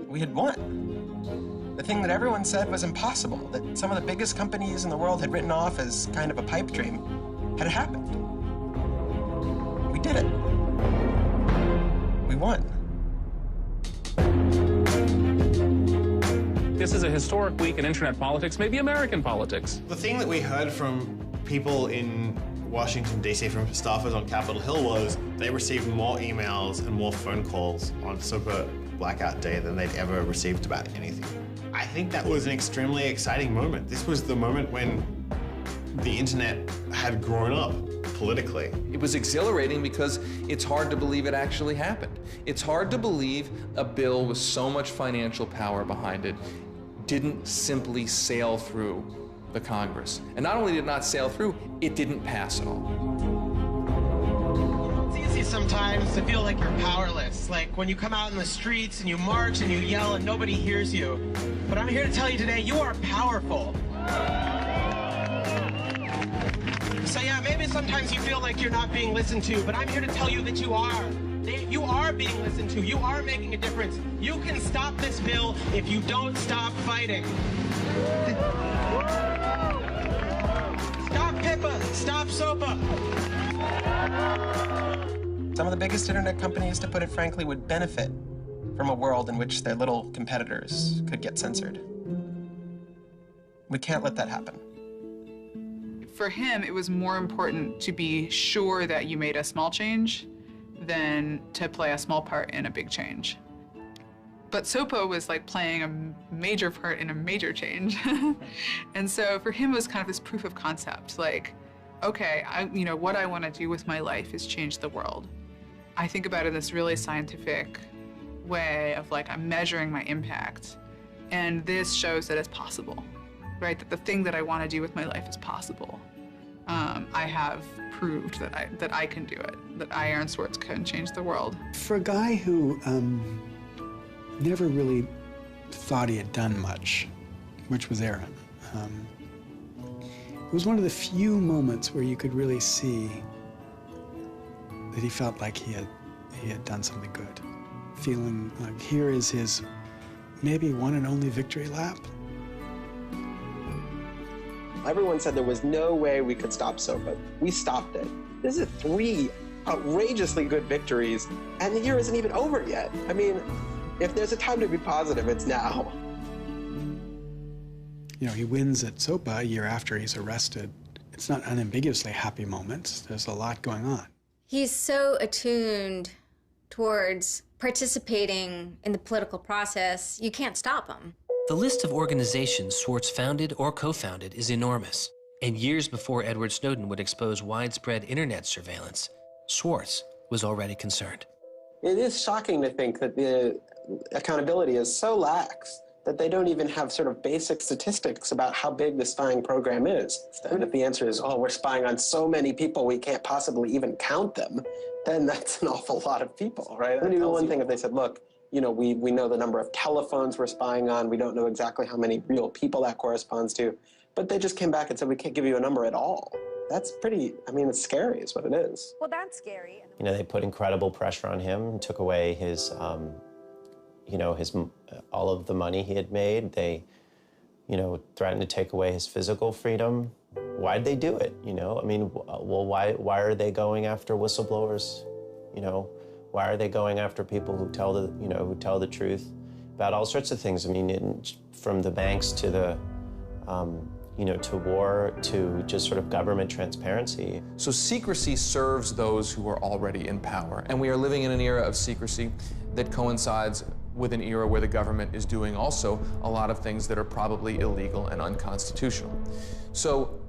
we had won. The thing that everyone said was impossible, that some of the biggest companies in the world had written off as kind of a pipe dream, had happened. We did it. We won. This is a historic week in internet politics, maybe American politics. The thing that we heard from people in Washington, D.C., from staffers on Capitol Hill was they received more emails and more phone calls on SOPA blackout day than they'd ever received about anything. I think that was an extremely exciting moment. This was the moment when the internet had grown up politically. It was exhilarating because it's hard to believe it actually happened. It's hard to believe a bill with so much financial power behind it didn't simply sail through the Congress. And not only did it not sail through, it didn't pass at all. It's easy sometimes to feel like you're powerless, like when you come out in the streets and you march and you yell and nobody hears you. But I'm here to tell you today, you are powerful. So yeah, maybe sometimes you feel like you're not being listened to, but I'm here to tell you that you are. You are being listened to. You are making a difference. You can stop this bill if you don't stop fighting. Stop PIPA. Stop SOPA. Some of the biggest internet companies, to put it frankly, would benefit from a world in which their little competitors could get censored. We can't let that happen. For him, it was more important to be sure that you made a small change than to play a small part in a big change. But SOPA was like playing a major part in a major change. And so for him, it was kind of this proof of concept, like, okay, what I want to do with my life is change the world. I think about it in this really scientific way of like, I'm measuring my impact. And this shows that it's possible, right? That the thing that I want to do with my life is possible. I have proved that I can do it, that I, Aaron Swartz, can change the world. For a guy who never really thought he had done much, which was Aaron, it was one of the few moments where you could really see that he felt like he had done something good. Feeling like here is his maybe one and only victory lap. Everyone said there was no way we could stop SOPA. We stopped it. This is 3 outrageously good victories, and the year isn't even over yet. I mean, if there's a time to be positive, it's now. You know, he wins at SOPA a year after he's arrested It's not unambiguously happy moments. There's a lot going on. He's so attuned towards participating in the political process, you can't stop him. The list of organizations Swartz founded or co-founded is enormous. And years before Edward Snowden would expose widespread internet surveillance, Swartz was already concerned. It is shocking to think that the accountability is so lax that they don't even have sort of basic statistics about how big the spying program is. And if the answer is, oh, we're spying on so many people we can't possibly even count them, then that's an awful lot of people, right? It would be one thing if they said, look, you know, we know the number of telephones we're spying on, we don't know exactly how many real people that corresponds to, but they just came back and said, we can't give you a number at all. That's pretty, I mean, it's scary is what it is. Well, that's scary. You know, they put incredible pressure on him, took away his, you know, all of the money he had made. They, you know, threatened to take away his physical freedom. Why'd they do it, you know? I mean, well, why are they going after whistleblowers, you know? Why are they going after people who tell the truth about all sorts of things? I mean, from the banks to the, you know, to war, to just sort of government transparency. So secrecy serves those who are already in power. And we are living in an era of secrecy that coincides with an era where the government is doing also a lot of things that are probably illegal and unconstitutional. So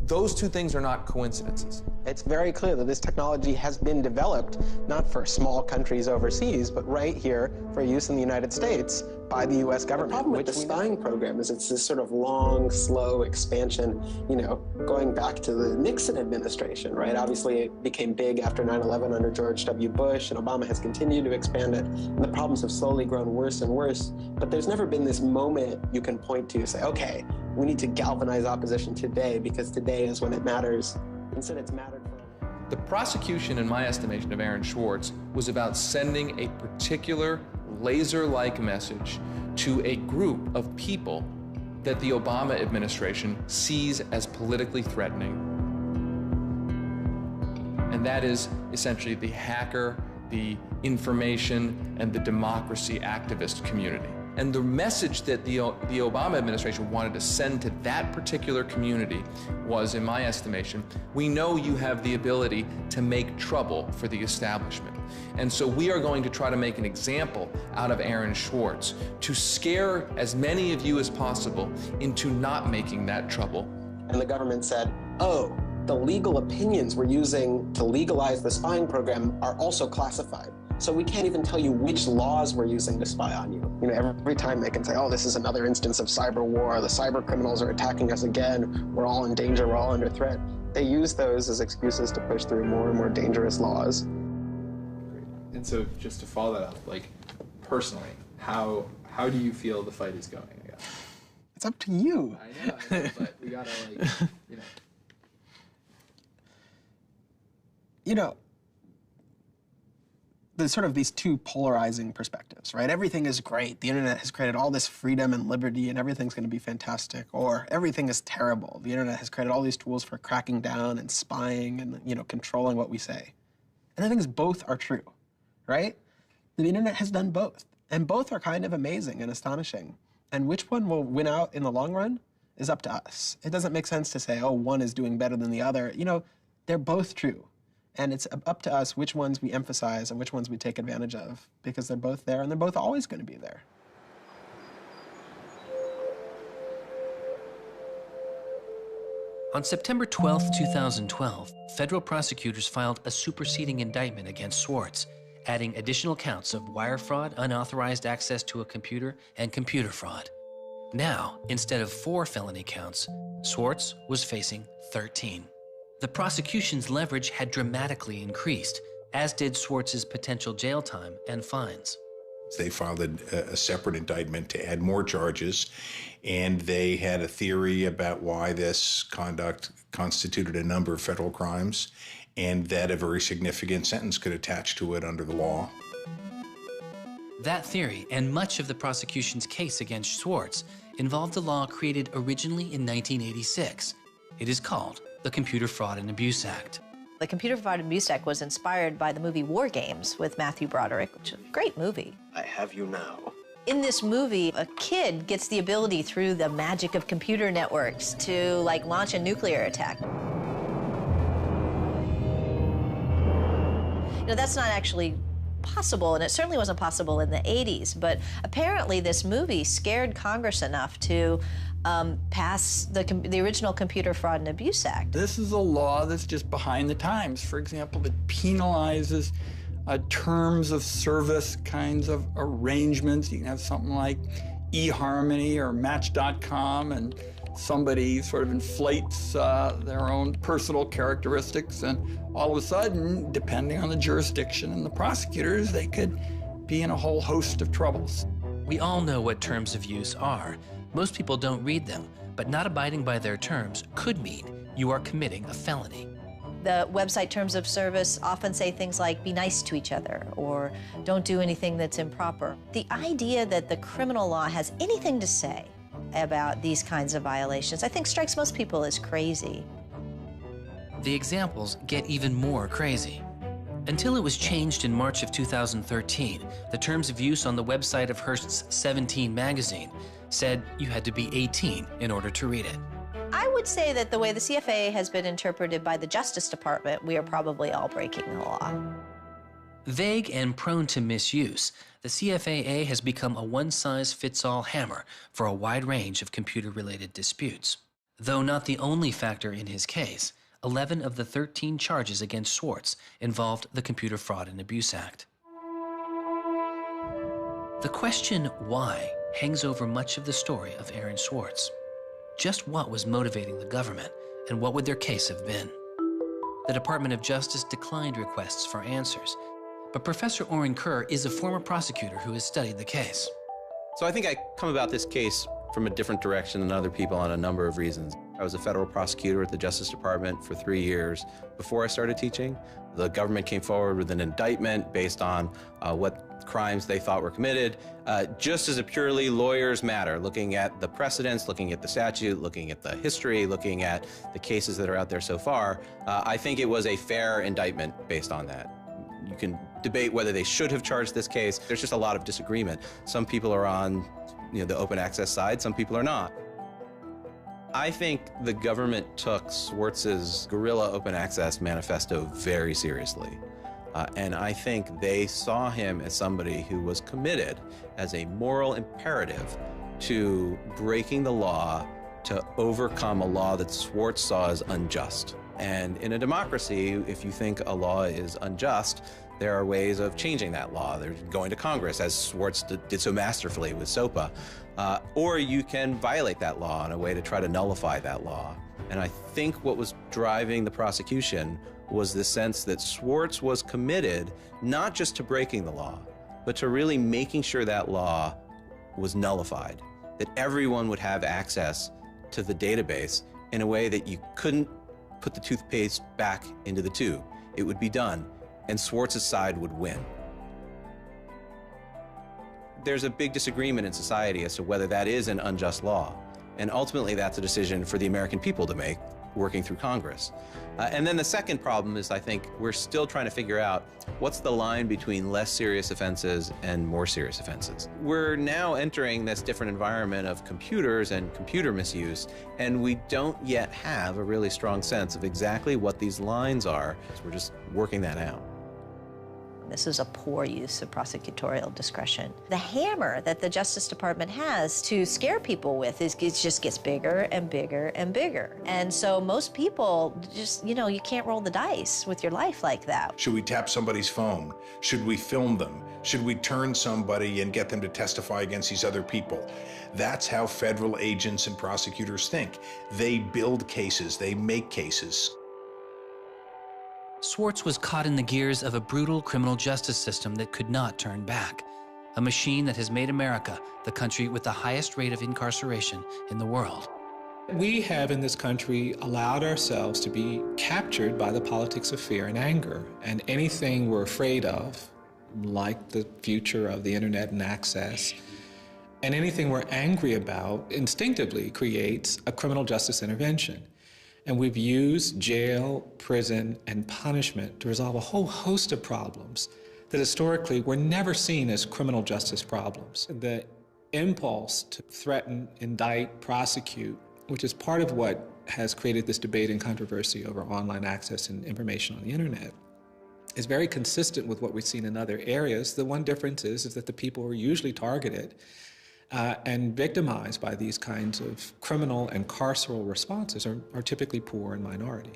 those two things are not coincidences. It's very clear that this technology has been developed not for small countries overseas, but right here for use in the United States by the U.S. government. The problem with the spying program is it's this sort of long, slow expansion, you know, going back to the Nixon administration, right? Obviously, it became big after 9/11 under George W. Bush, and Obama has continued to expand it, and the problems have slowly grown worse and worse. But there's never been this moment you can point to, say, okay, we need to galvanize opposition today because today is when it matters. Instead, it's mattered for. The prosecution, in my estimation, of Aaron Swartz was about sending a particular laser-like message to a group of people that the Obama administration sees as politically threatening. And that is essentially the hacker, the information, and the democracy activist community. And the message that the Obama administration wanted to send to that particular community was, in my estimation, we know you have the ability to make trouble for the establishment. And so we are going to try to make an example out of Aaron Swartz to scare as many of you as possible into not making that trouble. And the government said, oh, the legal opinions we're using to legalize the spying program are also classified. So we can't even tell you which laws we're using to spy on you. You know, every time they can say, oh, this is another instance of cyber war, the cyber criminals are attacking us again, we're all in danger, we're all under threat. They use those as excuses to push through more and more dangerous laws. And so just to follow that up, like personally, how do you feel the fight is going, I guess? It's up to you. I know, but we gotta like, you know. You know, there's sort of these two polarizing perspectives, right? Everything is great. The internet has created all this freedom and liberty and everything's going to be fantastic. Or everything is terrible. The internet has created all these tools for cracking down and spying and, you know, controlling what we say. And the thing is, both are true, right? The internet has done both. And both are kind of amazing and astonishing. And which one will win out in the long run is up to us. It doesn't make sense to say, oh, one is doing better than the other. You know, they're both true. And it's up to us which ones we emphasize and which ones we take advantage of, because they're both there and they're both always going to be there. On September 12, 2012, federal prosecutors filed a superseding indictment against Swartz, adding additional counts of wire fraud, unauthorized access to a computer, and computer fraud. Now, instead of 4 felony counts, Swartz was facing 13. The prosecution's leverage had dramatically increased, as did Swartz's potential jail time and fines. They filed a separate indictment to add more charges, and they had a theory about why this conduct constituted a number of federal crimes, and that a very significant sentence could attach to it under the law. That theory, and much of the prosecution's case against Swartz, involved a law created originally in 1986. It is called the Computer Fraud and Abuse Act. The Computer Fraud and Abuse Act was inspired by the movie War Games with Matthew Broderick, which is a great movie. I have you now. In this movie, a kid gets the ability through the magic of computer networks to, like, launch a nuclear attack. know, that's not actually possible, and it certainly wasn't possible in the 80s, but apparently this movie scared Congress enough to pass the original Computer Fraud and Abuse Act. This is a law that's just behind the times. For example, that penalizes terms of service kinds of arrangements. You can have something like eHarmony or Match.com, and somebody sort of inflates their own personal characteristics, and all of a sudden, depending on the jurisdiction and the prosecutors, they could be in a whole host of troubles. We all know what terms of use are. Most people don't read them, but not abiding by their terms could mean you are committing a felony. The website terms of service often say things like, be nice to each other, or don't do anything that's improper. The idea that the criminal law has anything to say about these kinds of violations, I think strikes most people as crazy. The examples get even more crazy. Until it was changed in March of 2013, the terms of use on the website of Hearst's 17 magazine said you had to be 18 in order to read it. I would say that the way the CFA has been interpreted by the Justice Department, we are probably all breaking the law. Vague and prone to misuse, the CFAA has become a one-size-fits-all hammer for a wide range of computer-related disputes. Though not the only factor in his case, 11 of the 13 charges against Swartz involved the Computer Fraud and Abuse Act. The question why hangs over much of the story of Aaron Swartz. Just what was motivating the government, and what would their case have been? The Department of Justice declined requests for answers, but Professor Aaron Kerr is a former prosecutor who has studied the case. So I think I come about this case from a different direction than other people on a number of reasons. I was a federal prosecutor at the Justice Department for 3 years before I started teaching. The government came forward with an indictment based on what crimes they thought were committed, just as a purely lawyers matter, looking at the precedents, looking at the statute, looking at the history, looking at the cases that are out there so far. I think it was a fair indictment based on that. You can debate whether they should have charged this case. There's just a lot of disagreement. Some people are on the open access side, some people are not. I think the government took Swartz's guerrilla open access manifesto very seriously. And I think they saw him as somebody who was committed as a moral imperative to breaking the law to overcome a law that Swartz saw as unjust. And in a democracy, if you think a law is unjust, there are ways of changing that law. There's going to Congress, as Swartz did so masterfully with SOPA. Or you can violate that law in a way to try to nullify that law. And I think what was driving the prosecution was the sense that Swartz was committed not just to breaking the law, but to really making sure that law was nullified, that everyone would have access to the database in a way that you couldn't put the toothpaste back into the tube. It would be done, and Swartz's side would win. There's a big disagreement in society as to whether that is an unjust law, and ultimately that's a decision for the American people to make, working through Congress. And then the second problem is, I think, we're still trying to figure out what's the line between less serious offenses and more serious offenses. We're now entering this different environment of computers and computer misuse, and we don't yet have a really strong sense of exactly what these lines are. So we're just working that out. This is a poor use of prosecutorial discretion. The hammer that the Justice Department has to scare people with it just gets bigger and bigger and bigger. And so most people just, you can't roll the dice with your life like that. Should we tap somebody's phone? Should we film them? Should we turn somebody and get them to testify against these other people? That's how federal agents and prosecutors think. They build cases, they make cases. Swartz was caught in the gears of a brutal criminal justice system that could not turn back, a machine that has made America the country with the highest rate of incarceration in the world. We have in this country allowed ourselves to be captured by the politics of fear and anger, and anything we're afraid of, like the future of the internet and access, and anything we're angry about instinctively creates a criminal justice intervention. And we've used jail, prison, and punishment to resolve a whole host of problems that historically were never seen as criminal justice problems. The impulse to threaten, indict, prosecute, which is part of what has created this debate and controversy over online access and information on the internet, is very consistent with what we've seen in other areas. The one difference is that the people who are usually targeted and victimized by these kinds of criminal and carceral responses are typically poor and minority.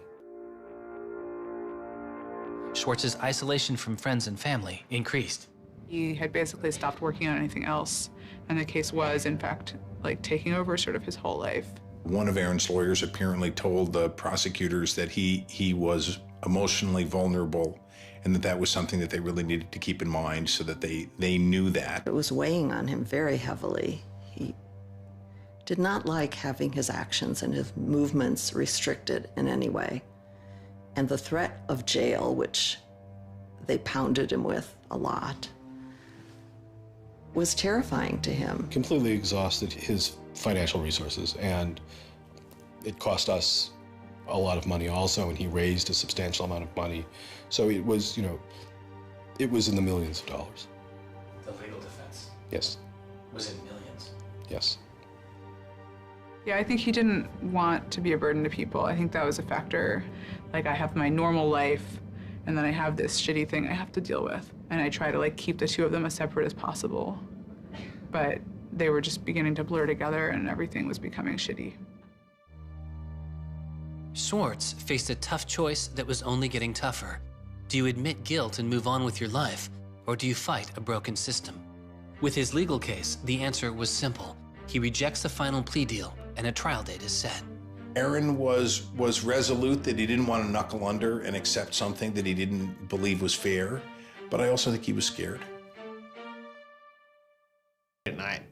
Swartz's isolation from friends and family increased. He had basically stopped working on anything else, and the case was, in fact, like taking over sort of his whole life. One of Aaron's lawyers apparently told the prosecutors that he was emotionally vulnerable and that was something that they really needed to keep in mind so that they knew that. It was weighing on him very heavily. He did not like having his actions and his movements restricted in any way. And the threat of jail, which they pounded him with a lot, was terrifying to him. Completely exhausted his financial resources, and it cost us a lot of money also, and he raised a substantial amount of money. So it was, it was in the millions of dollars. The legal defense Yes, was in millions. yes. Yeah, I think he didn't want to be a burden to people. I think that was a factor. Like, I have my normal life, and then I have this shitty thing I have to deal with. And I try to keep the two of them as separate as possible. But they were just beginning to blur together, and everything was becoming shitty. Swartz faced a tough choice that was only getting tougher. Do you admit guilt and move on with your life, or do you fight a broken system? With his legal case, the answer was simple. He rejects the final plea deal, and a trial date is set. Aaron was resolute that he didn't want to knuckle under and accept something that he didn't believe was fair, but I also think he was scared. At night,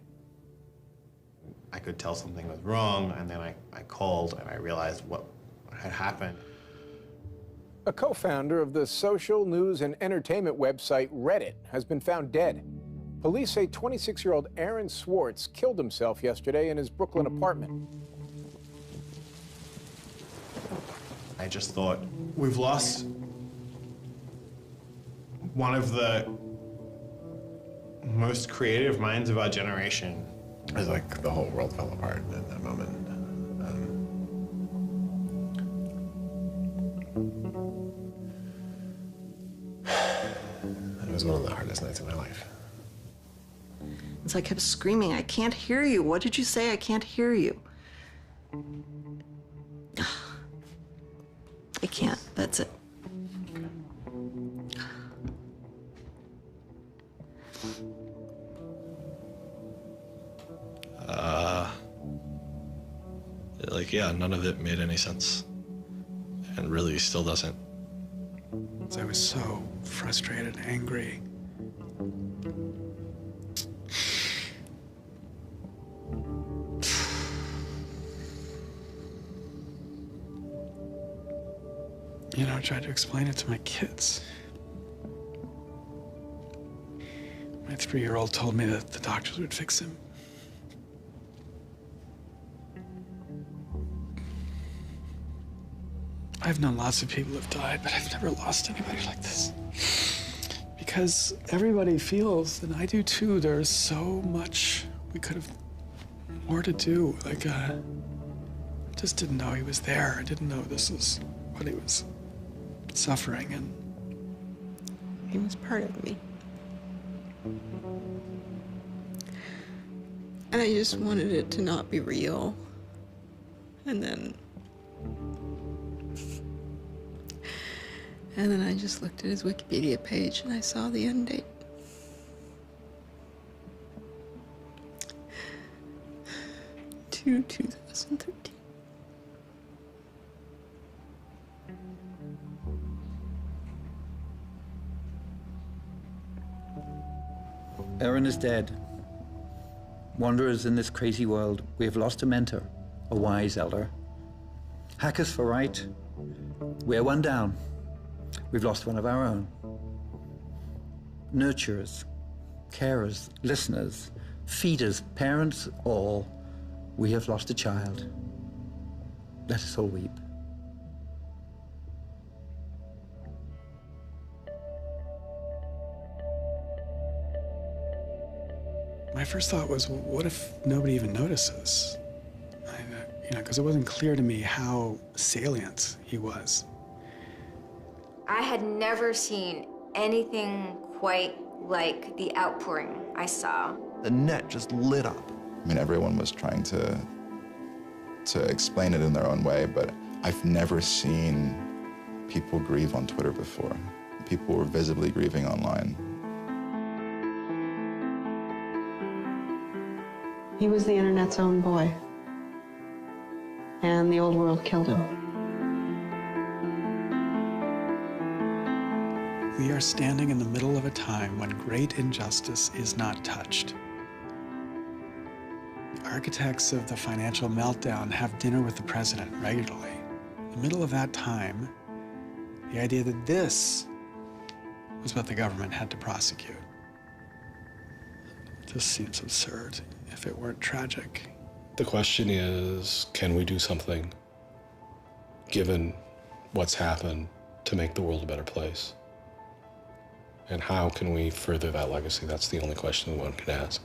I could tell something was wrong, and then I called and I realized what had happened. A co-founder of the social news and entertainment website Reddit has been found dead. Police say 26-year-old Aaron Swartz killed himself yesterday in his Brooklyn apartment. I just thought, we've lost one of the most creative minds of our generation. It was like the whole world fell apart at that moment. It was one of the hardest nights of my life. So I kept screaming, I can't hear you. What did you say? I can't hear you. I can't, that's it. Yeah, none of it made any sense. And really still doesn't. I was so frustrated, angry. I tried to explain it to my kids. My 3-year-old told me that the doctors would fix him. I've known lots of people who've died, but I've never lost anybody like this. Because everybody feels, and I do too, there's so much we could have more to do. I just didn't know he was there. I didn't know this was what he was suffering, and he was part of me. And I just wanted it to not be real. And then I just looked at his Wikipedia page and I saw the end date. To 2013. Aaron is dead. Wanderers in this crazy world, we have lost a mentor, a wise elder. Hackers for right, we're one down. We've lost one of our own. Nurturers, carers, listeners, feeders, parents, all, we have lost a child. Let us all weep. my first thought was, well, what if nobody even notices? Because it wasn't clear to me how salient he was. I had never seen anything quite like the outpouring I saw. The net just lit up. I mean, everyone was trying to explain it in their own way, but I've never seen people grieve on Twitter before. People were visibly grieving online. He was the internet's own boy, and the old world killed him. We are standing in the middle of a time when great injustice is not touched. The architects of the financial meltdown have dinner with the president regularly. In the middle of that time, the idea that this was what the government had to prosecute just seems absurd if it weren't tragic. The question is, can we do something, given what's happened, to make the world a better place? And how can we further that legacy? That's the only question one can ask.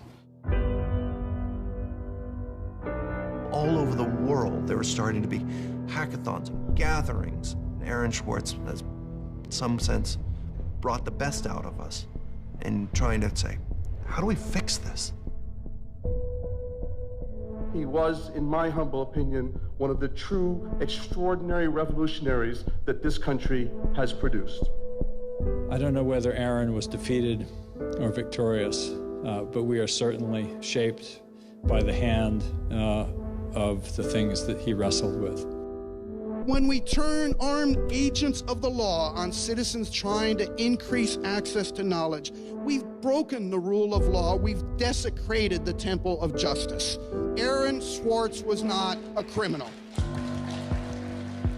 All over the world, there were starting to be hackathons and gatherings. Aaron Swartz has, in some sense, brought the best out of us in trying to say, how do we fix this? He was, in my humble opinion, one of the true extraordinary revolutionaries that this country has produced. I don't know whether Aaron was defeated or victorious, but we are certainly shaped by the hand of the things that he wrestled with. When we turn armed agents of the law on citizens trying to increase access to knowledge, we've broken the rule of law, we've desecrated the temple of justice. Aaron Swartz was not a criminal.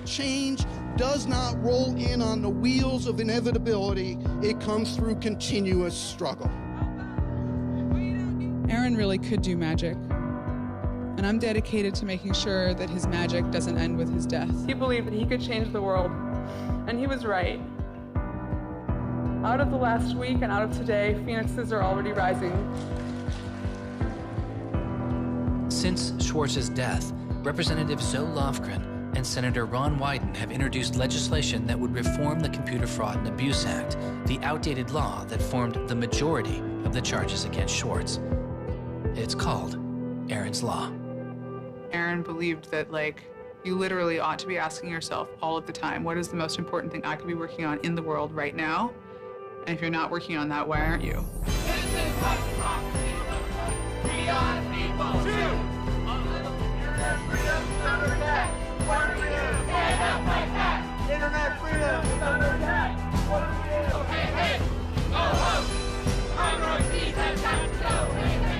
Change does not roll in on the wheels of inevitability, it comes through continuous struggle. Aaron really could do magic. And I'm dedicated to making sure that his magic doesn't end with his death. He believed that he could change the world, and he was right. Out of the last week and out of today, phoenixes are already rising. Since Swartz's death, Representative Zoe Lofgren and Senator Ron Wyden have introduced legislation that would reform the Computer Fraud and Abuse Act, the outdated law that formed the majority of the charges against Swartz. It's called Aaron's Law. Aaron believed that, you literally ought to be asking yourself all of the time, what is the most important thing I could be working on in the world right now? And if you're not working on that, why aren't you? Internet freedom is under attack. What do we do? Hey, hey! Oh, oh! Our Northeast has got to go. Hey, hey!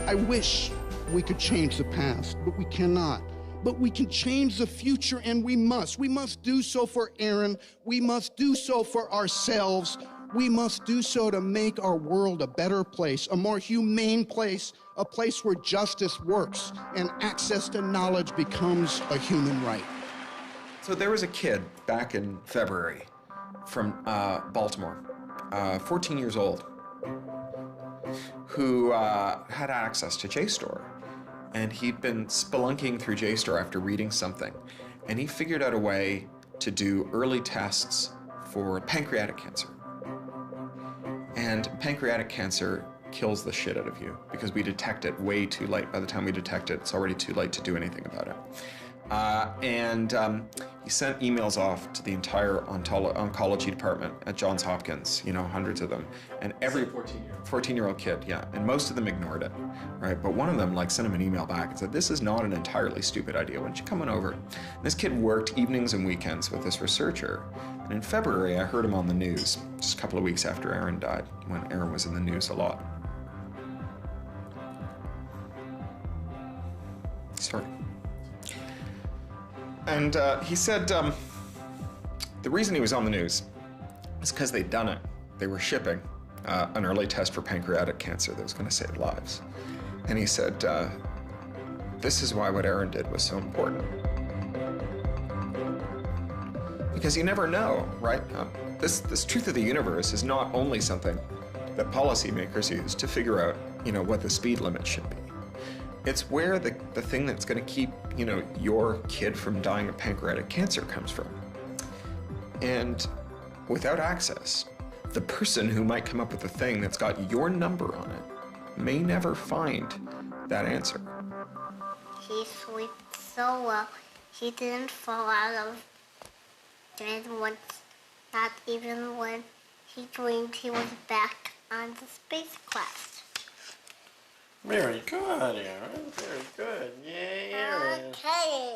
I wish we could change the past, but we cannot. But we can change the future, and we must. We must do so for Aaron. We must do so for ourselves. We must do so to make our world a better place, a more humane place, a place where justice works and access to knowledge becomes a human right. So there was a kid back in February from Baltimore, 14 years old, who had access to JSTOR. And he'd been spelunking through JSTOR after reading something. And he figured out a way to do early tests for pancreatic cancer. And pancreatic cancer kills the shit out of you because we detect it way too late. By the time we detect it, it's already too late to do anything about it. He sent emails off to the entire oncology department at Johns Hopkins, hundreds of them. And every 14-year-old kid, yeah. And most of them ignored it, right? But one of them sent him an email back and said, this is not an entirely stupid idea. Why don't you come on over? And this kid worked evenings and weekends with this researcher. And in February, I heard him on the news, just a couple of weeks after Aaron died, when Aaron was in the news a lot. Sorry. And he said the reason he was on the news is because they'd done it. They were shipping an early test for pancreatic cancer that was going to save lives. And he said, this is why what Aaron did was so important. Because you never know, right? This truth of the universe is not only something that policymakers use to figure out, what the speed limit should be. It's where the thing that's going to keep, you know, your kid from dying of pancreatic cancer comes from. And without access, the person who might come up with the thing that's got your number on it may never find that answer. He slept so well, he didn't fall out of bed once, not even when he dreamed he was back on the spacecraft. Very good, Aaron. Very good. Yay, Aaron. Okay.